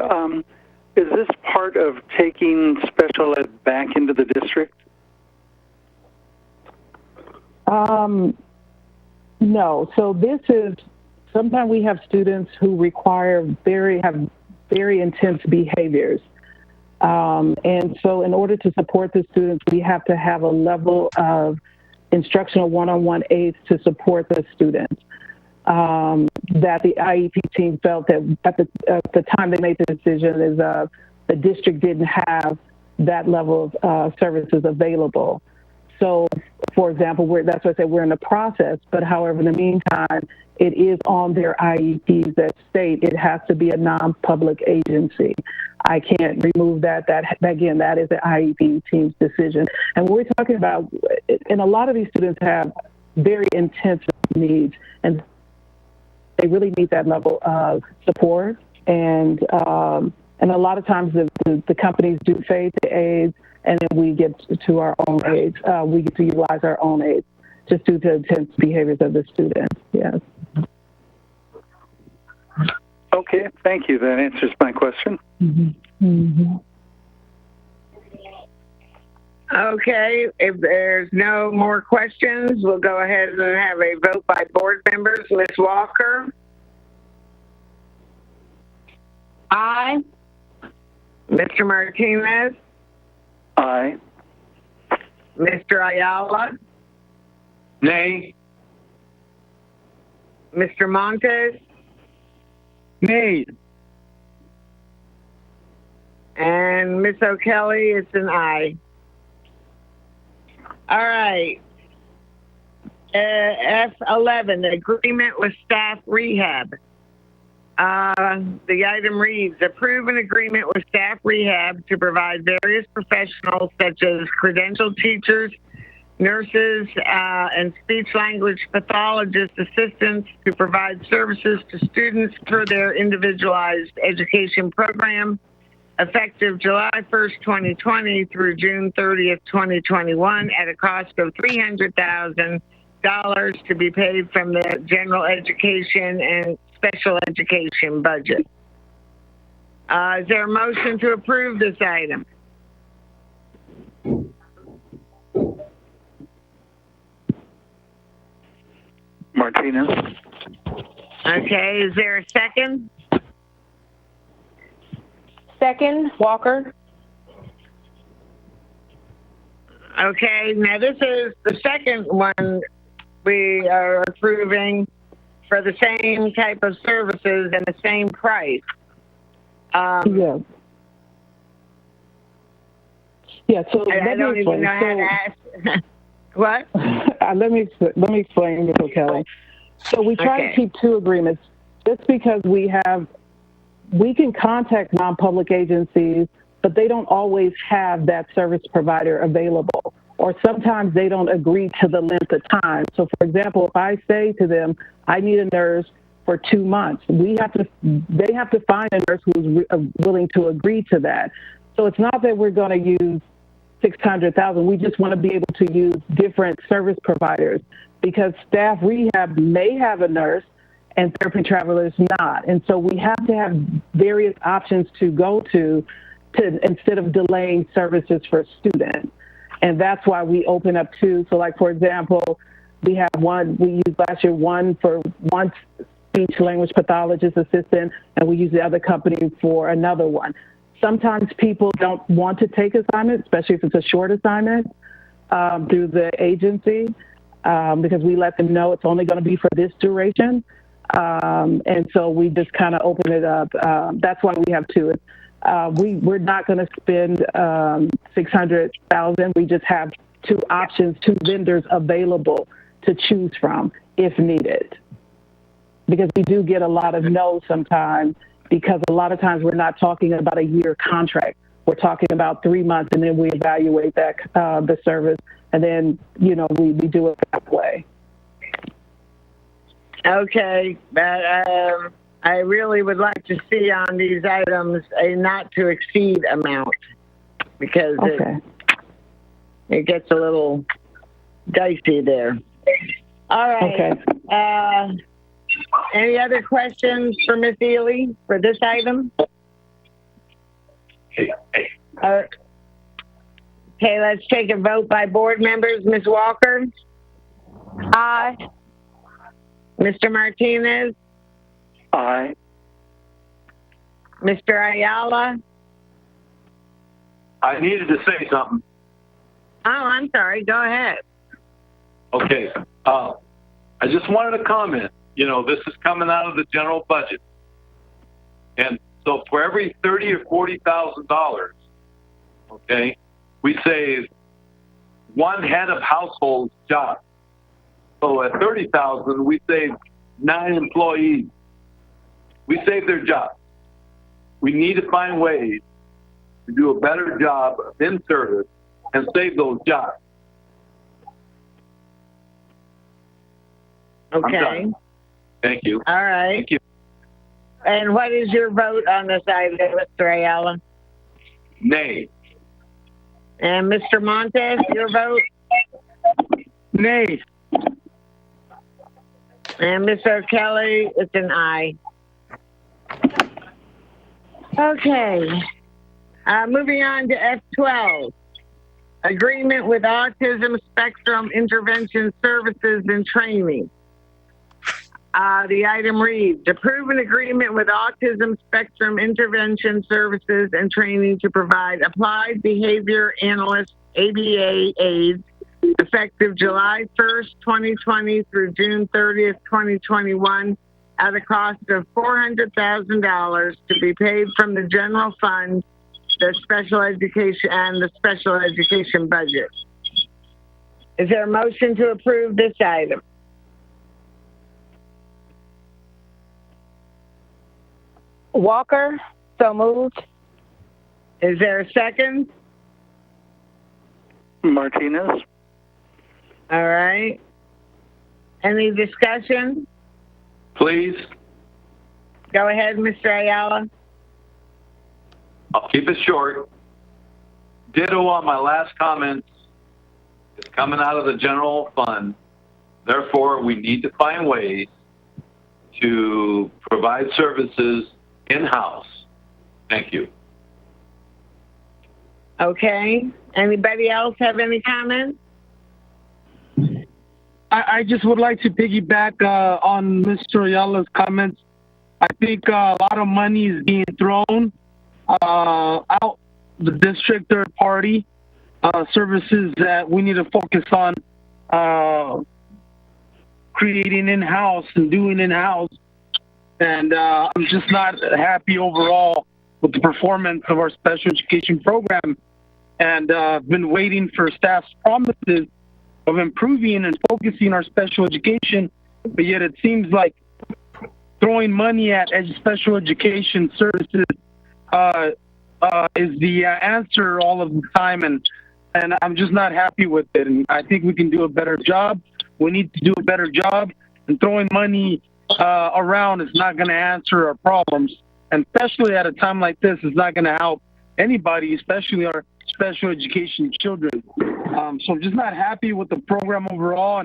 is this part of taking special ed back into the district? No. So this is, sometimes we have students who have very intense behaviors. And so in order to support the students, we have to have a level of instructional one-on-one aids to support the students. That the IEP team felt that at the time they made the decision is the district didn't have that level of services available. So, for example, that's why I said we're in the process, but however, in the meantime, it is on their IEPs that state it has to be a non-public agency. I can't remove that. Again, that is the IEP team's decision. And we're talking about, and a lot of these students have very intense needs, and they really need that level of support. And a lot of times the companies do fade the aids, and then we get to our own aids. We get to utilize our own aids just due to intense behaviors of the students. Yes. Okay, thank you. That answers my question. Mm-hmm. Mm-hmm. Okay, if there's no more questions, we'll go ahead and have a vote by board members. Ms. Walker? Aye. Mr. Martinez? Aye. Mr. Ayala? Nay. Mr. Montes? Nay. And Ms. O'Kelly, it's an aye. All right. F11, agreement with staff rehab. The item reads, approve an agreement with staff rehab to provide various professionals such as credentialed teachers, nurses, and speech-language pathologist assistants to provide services to students per their individualized education program, effective July 1st, 2020 through June 30th, 2021 at a cost of $300,000 to be paid from the general education and special education budget. Is there a motion to approve this item? Martinez. Okay, is there a second? Second, Walker. Okay, now this is the second one we are approving for the same type of services and the same price. Yeah. Yeah, so I don't even know how to ask. What? Let me explain, Ms. O'Kelly. So we try to keep two agreements just because we can contact non-public agencies, but they don't always have that service provider available, or sometimes they don't agree to the length of time. So for example, if I say to them, I need a nurse for 2 months, they have to find a nurse who's willing to agree to that. So it's not that we're going to use $600,000. We just want to be able to use different service providers because staff rehab may have a nurse and therapy travelers not. And so we have to have various options to go to instead of delaying services for students. And that's why we open up two. So like, for example, we have we used last year one speech language pathologist assistant, and we use the other company for another one. Sometimes people don't want to take assignments, especially if it's a short assignment through the agency, because we let them know it's only going to be for this duration. And so we just kind of open it up. That's why we have two. We're not going to spend $600,000. We just have two options, two vendors available to choose from if needed. Because we do get a lot of no's sometimes, because a lot of times we're not talking about a year contract. We're talking about 3 months, and then we evaluate that the service, and then we do it that way. Okay, but I really would like to see on these items a not to exceed amount, because it gets a little dicey there. All right. Okay. Any other questions for Ms. Ely for this item? Okay, let's take a vote by board members. Ms. Walker? Aye. Mr. Martinez? Aye. Mr. Ayala? I needed to say something. Oh, I'm sorry. Go ahead. Okay. I just wanted to comment. You know, this is coming out of the general budget, and so for every $30,000 or $40,000, okay, we save one head of household job. So at $30,000, we save 9 employees. We save their jobs. We need to find ways to do a better job in service and save those jobs. Okay. Thank you. All right. Thank you. And what is your vote on this item, Mr. Ayala? Nay. And Mr. Montes, your vote? Nay. And Ms. O'Kelly, it's an aye. Okay. Moving on to F12. Agreement with Autism Spectrum Intervention Services and Training. The item reads, approve an agreement with Autism Spectrum Intervention Services and Training to provide applied behavior analyst ABA aids effective July 1st, 2020 through June 30th, 2021 at a cost of $400,000 to be paid from the general fund, the special education and the special education budget. Is there a motion to approve this item? Walker, so moved. Is there a second? Martinez? All right. Any discussion? Please. Go ahead, Mr. Ayala. I'll keep it short. Ditto on my last comments. It's coming out of the general fund. Therefore, we need to find ways to provide services in-house. Thank you. Okay. Anybody else have any comments? I just would like to piggyback on Mr. Ayala's comments. I think a lot of money is being thrown out the district third party services that we need to focus on creating in-house and doing in-house. And I'm just not happy overall with the performance of our special education program. And I've been waiting for staff's promises of improving and focusing our special education, but yet it seems like throwing money at special education services is the answer all of the time, and I'm just not happy with it. And I think we can do a better job. We need to do a better job, and throwing money around is not going to answer our problems, and especially at a time like this, it's not going to help anybody, especially our special education children. So I'm just not happy with the program overall,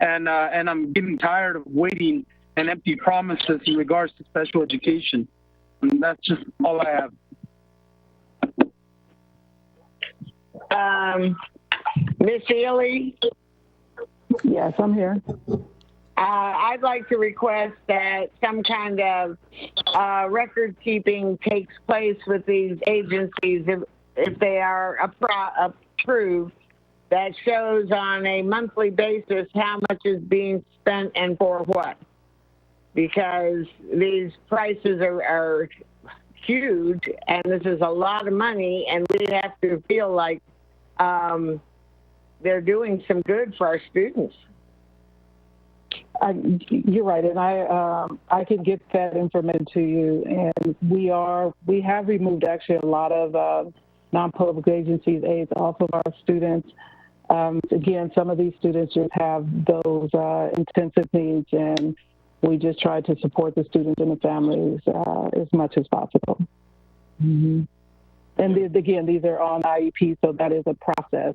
and I'm getting tired of waiting and empty promises in regards to special education. And that's just all I have. Ms. Ely? Yes, I'm here. I'd like to request that some kind of record keeping takes place with these agencies if they are approved, that shows on a monthly basis how much is being spent and for what. Because these prices are huge, and this is a lot of money, and we have to feel like they're doing some good for our students. You're right, and I can get that information to you. And we have removed actually a lot of non-public agencies aids off of our students. Again, some of these students just have those intensive needs, and we just try to support the students and the families as much as possible. Mm-hmm. And again, these are on IEP, so that is a process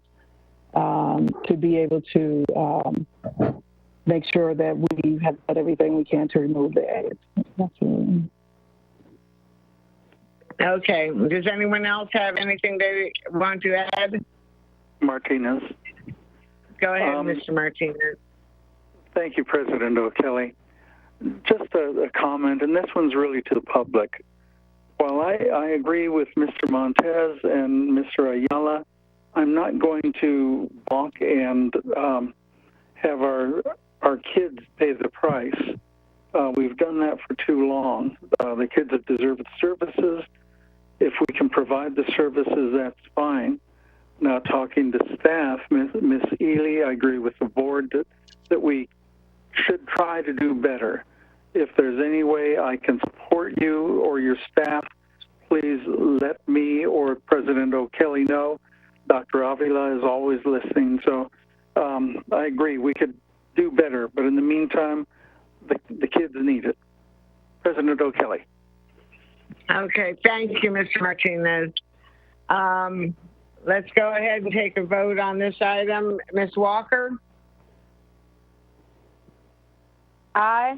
to be able to make sure that we have done everything we can to remove the ads. Absolutely. Okay. Does anyone else have anything they want to add? Martinez. Go ahead, Mr. Martinez. Thank you, President O'Kelly. Just a comment, and this one's really to the public. While I agree with Mr. Montez and Mr. Ayala, I'm not going to balk and have our kids pay the price. We've done that for too long. The kids have deserved services. If we can provide the services, that's fine. Now, talking to staff, Ms. Ely, I agree with the board that we should try to do better. If there's any way I can support you or your staff, please let me or President O'Kelly know. Dr. Avila is always listening, so I agree we could do better, but in the meantime, the kids need it. President O'Kelly. Okay, thank you, Mr. Martinez. Let's go ahead and take a vote on this item. Ms. Walker? Aye.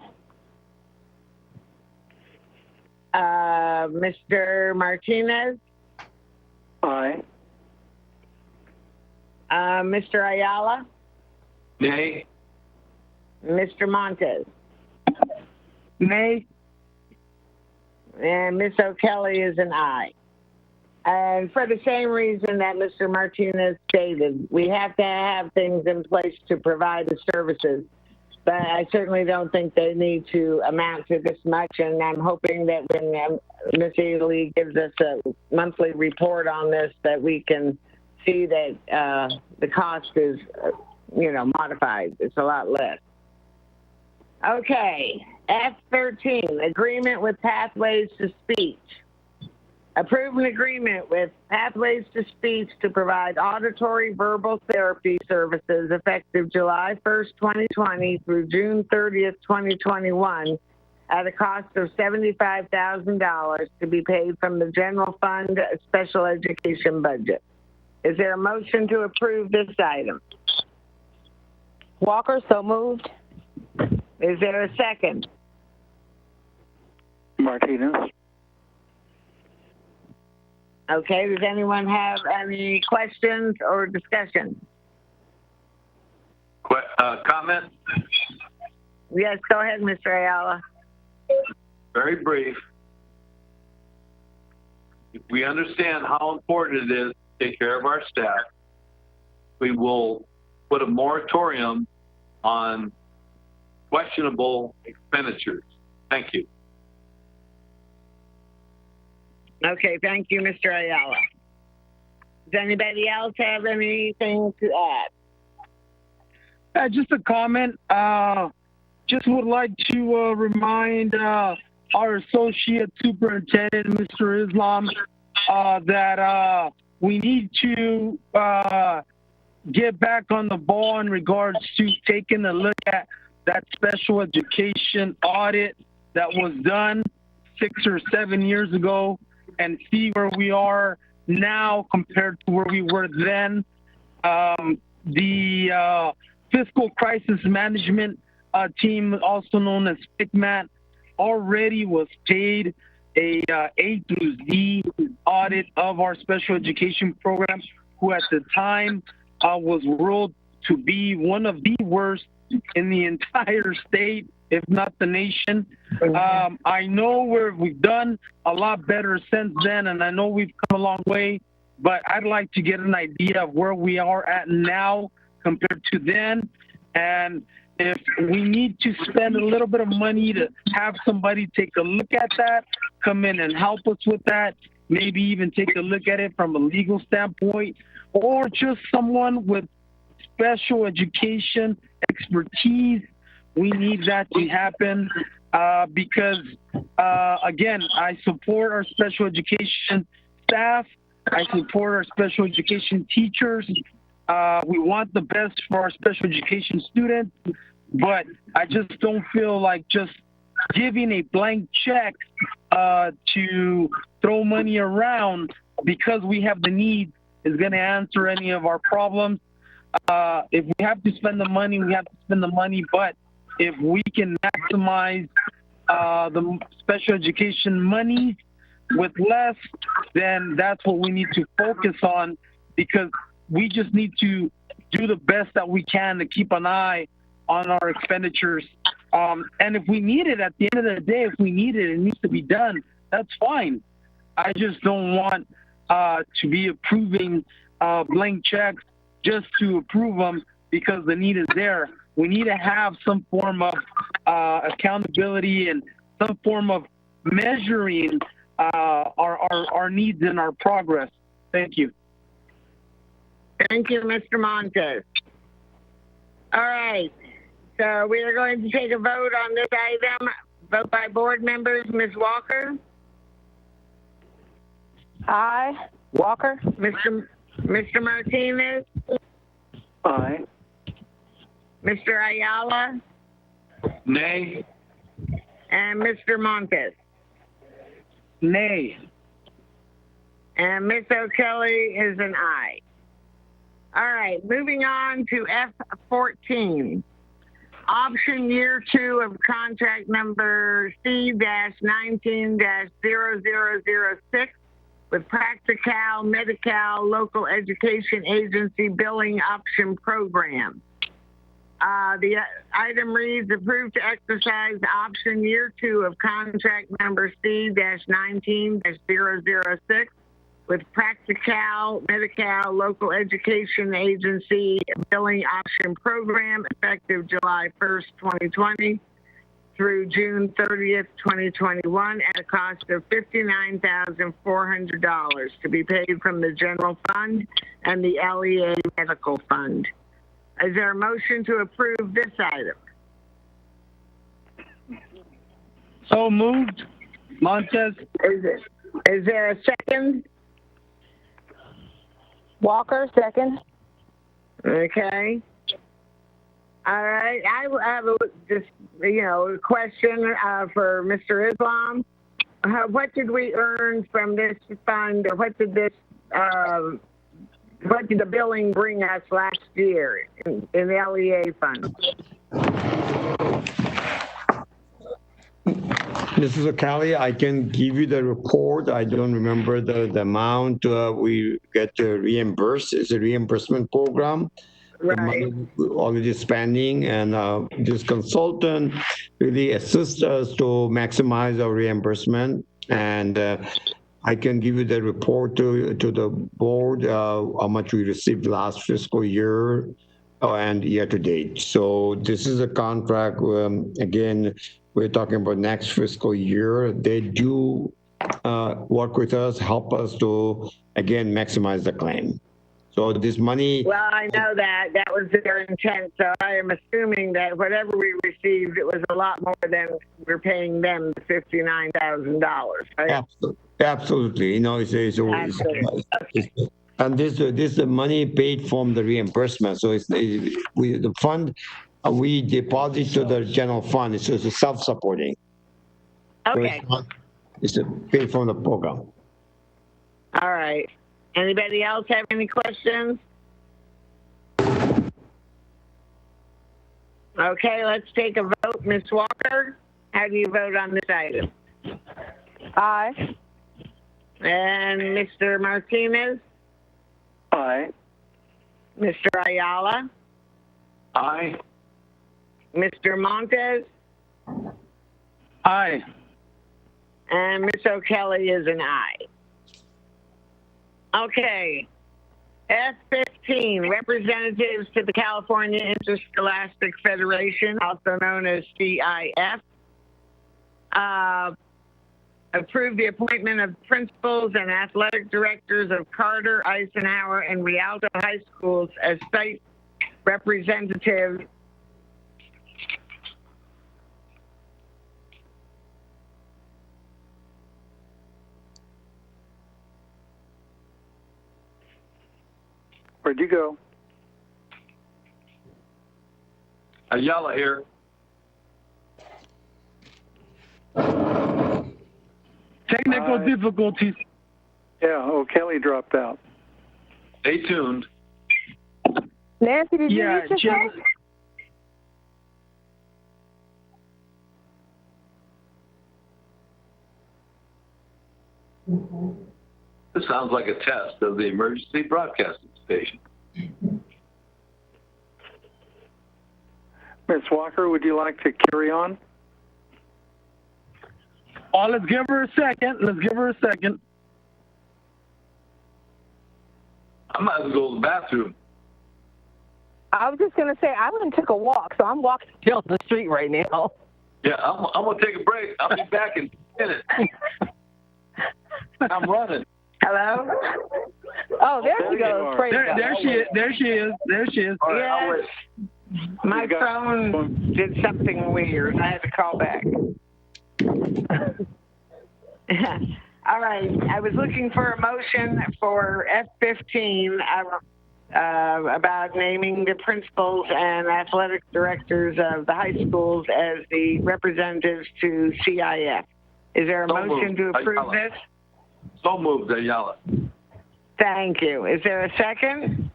Mr. Martinez? Aye. Mr. Ayala? Nay. Mr. Montez? Nay. And Ms. O'Kelly is an aye. And for the same reason that Mr. Martinez stated, we have to have things in place to provide the services. But I certainly don't think they need to amount to this much. And I'm hoping that when Ms. Ely gives us a monthly report on this, that we can see that the cost is, modified. It's a lot less. Okay, F13, agreement with Pathways to Speech. Approve an agreement with Pathways to Speech to provide auditory verbal therapy services effective July 1st, 2020 through June 30th, 2021 at a cost of $75,000 to be paid from the General Fund Special Education budget. Is there a motion to approve this item? Walker, so moved. Is there a second? Martinez. Okay, does anyone have any questions or discussion? Comment? Yes, go ahead, Mr. Ayala. Very brief. We understand how important it is to take care of our staff. We will put a moratorium on questionable expenditures. Thank you. Okay, thank you, Mr. Ayala. Does anybody else have anything to add? Just a comment. Just would like to remind our Associate Superintendent, Mr. Islam, that we need to get back on the ball in regards to taking a look at that special education audit that was done 6 or 7 years ago and see where we are now compared to where we were then. The Fiscal Crisis Management team, also known as FCMAT, already was paid a A through Z audit of our special education programs, who at the time was ruled to be one of the worst in the entire state, if not the nation. I know we've done a lot better since then, and I know we've come a long way, but I'd like to get an idea of where we are at now compared to then. And if we need to spend a little bit of money to have somebody take a look at that, come in and help us with that, maybe even take a look at it from a legal standpoint, or just someone with special education expertise, we need that to happen because, again, I support our special education staff. I support our special education teachers. We want the best for our special education students, but I just don't feel like just giving a blank check to throw money around because we have the need is going to answer any of our problems. If we have to spend the money, we have to spend the money. But if we can maximize the special education money with less, then that's what we need to focus on, because we just need to do the best that we can to keep an eye on our expenditures. And if we need it, at the end of the day, if we need it, it needs to be done. That's fine. I just don't want to be approving blank checks just to approve them because the need is there. We need to have some form of accountability and some form of measuring our needs and our progress. Thank you. Thank you, Mr. Montes. All right. So we are going to take a vote on this item. Vote by board members. Ms. Walker? Aye. Walker? Mr. Martinez? Aye. Mr. Ayala? Nay. And Mr. Montes? Nay. And Ms. O'Kelly is an aye. All right, moving on to F14. Option year 2 of contract number C-19-0006 with Practical Medi-Cal Local Education Agency Billing Option Program. The item reads, approved to exercise option year 2 of contract number C-19-006 with Practical Medi-Cal Local Education Agency Billing Option Program effective July 1st, 2020 through June 30th, 2021 at a cost of $59,400 to be paid from the general fund and the LEA medical fund. Is there a motion to approve this item? So moved. Montes. Is there a second? Walker, second. Okay. All right. I have a question for Mr. Islam. What did we earn from this fund, or what did the billing bring us last year in the LEA fund? Mrs. O'Kelly, I can give you the report. I don't remember the amount we get reimbursed. It's a reimbursement program. Right. The money we're already spending, and this consultant really assists us to maximize our reimbursement. And I can give you the report to the board how much we received last fiscal year and year to date. So this is a contract. Again, we're talking about next fiscal year. They do work with us, help us to, again, maximize the claim. So this money... Well, I know that was their intent. So I am assuming that whatever we received, it was a lot more than we're paying them the $59,000, right? Absolutely. And this is the money paid from the reimbursement. So the fund, we deposit to the general fund. It's a self-supporting. Okay. So it's paid from the program. All right. Anybody else have any questions? Okay, let's take a vote. Ms. Walker, how do you vote on this item? Aye. And Mr. Martinez? Aye. Mr. Ayala? Aye. Mr. Montes? Aye. And Ms. O'Kelly is an aye. Okay. F15, representatives to the California Interscholastic Federation, also known as CIF. Approve the appointment of principals and athletic directors of Carter, Eisenhower, and Rialto High Schools as state representatives. Where'd you go? Ayala here. Technical difficulties. Yeah, O'Kelly dropped out. Stay tuned. Nancy, did you Yeah, reach us? just, This sounds like a test of the emergency broadcasting station. Ms. Walker, would you like to carry on? oh, let's give her a second. Let's give her a second. I might as well go to the bathroom. I was just going to say, I went and took a walk, so I'm walking down the street right now. Yeah, I'm going to take a break. I'll be back in a minute. I'm running. Hello? Oh, there There she you goes. are. Praise There, God. there she is. There she is. There she is. All right, I'll Yes. wait. My You got- phone did something weird. I had to call back. All right. I was looking for a motion for F15 about naming the principals and athletic directors of the high schools as the representatives to CIF. Is there a So motion moved. to approve Ayala. this? So moved, Ayala. Thank you. Is there a second?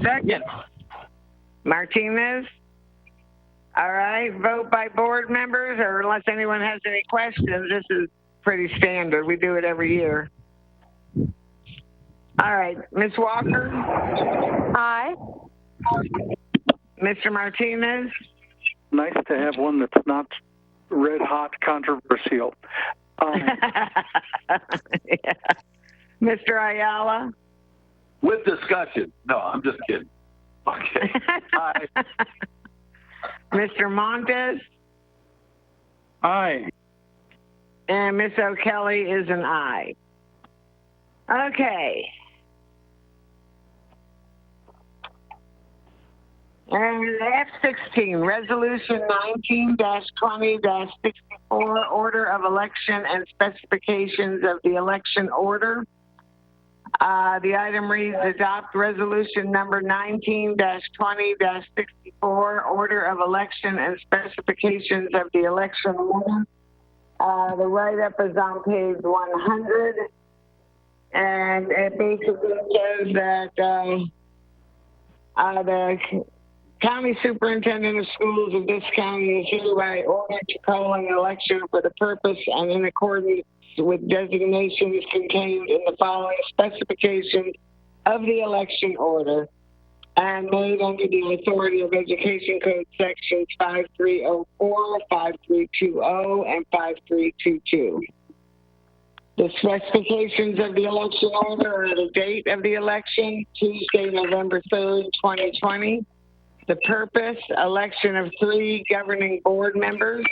Second. Martinez? All right, vote by board members, or unless anyone has any questions, this is pretty standard. We do it every year. All right, Ms. Walker? Aye. Mr. Martinez? Nice to have one that's not red hot controversial. Yeah. Mr. Ayala? With discussion. No, I'm just kidding. Okay. Aye. Mr. Montes? Aye. And Ms. O'Kelly is an aye. Okay. And F16, Resolution 19-20-64, Order of Election and Specifications of the Election Order. The item reads, adopt resolution number 19-20-64, Order of Election and Specifications of the Election Order. The write-up is on page 100, and it basically says that the county superintendent of schools of this county is hereby ordered to call an election for the purpose and in accordance with designations contained in the following specifications of the election order and made under the authority of Education Code sections 5304, 5320, and 5322. The specifications of the election order are the date of the election, Tuesday, November 3rd, 2020. The purpose, election of 3 governing board members,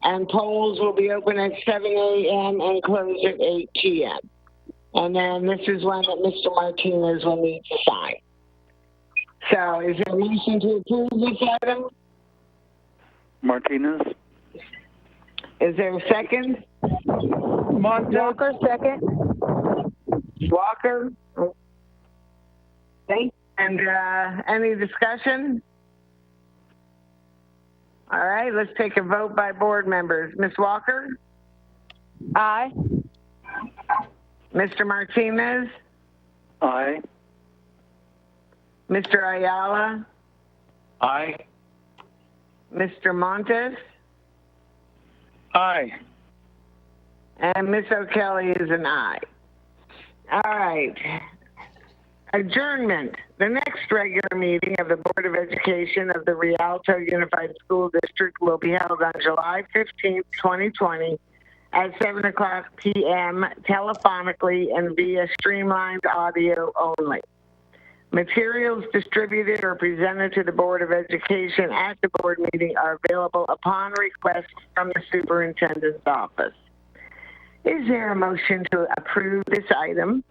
and polls will be open at 7 a.m. and close at 8 p.m. And then this is one that Mr. Martinez will need to sign. So is there a motion to approve this item? Martinez? Is there a second? Montes. Walker, second. Walker? Okay. And any discussion? All right, let's take a vote by board members. Ms. Walker? Aye. Mr. Martinez? Aye. Mr. Ayala? Aye. Mr. Montes? Aye. And Ms. O'Kelly is an aye. All right. Adjournment. The next regular meeting of the Board of Education of the Rialto Unified School District will be held on July 15th, 2020 at 7 o'clock p.m. telephonically and via streamlined audio only. Materials distributed or presented to the Board of Education at the board meeting are available upon request from the superintendent's office. Is there a motion to approve this item?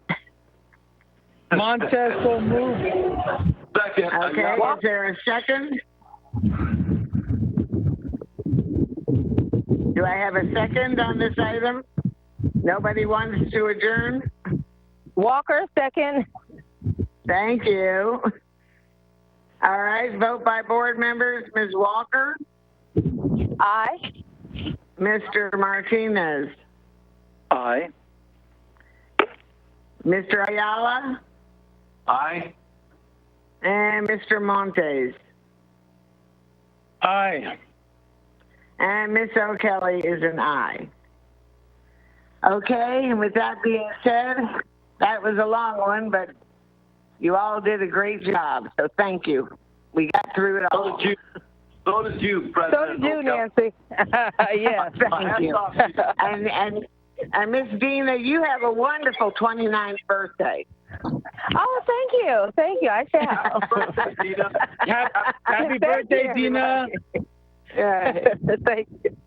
Montes, so moved. Second. Okay, Ayala. is there a second? Do I have a second on this item? Nobody wants to adjourn? Walker, second. Thank you. All right, vote by board members. Ms. Walker? Aye. Mr. Martinez? Aye. Mr. Ayala? Aye. And Mr. Montes. Aye. And Ms. O'Kelly is an aye. Okay, and with that being said, that was a long one, but you all did a great job, so thank you. We got through it all. So did you, So President. did you, O'Kelly. Nancy. Yes. Thank you. And Miss Dina, you have a wonderful 29th birthday. Oh, thank you. I shall. Birthday, Dina. Happy Thank birthday, you, Dina. everybody. Thank you.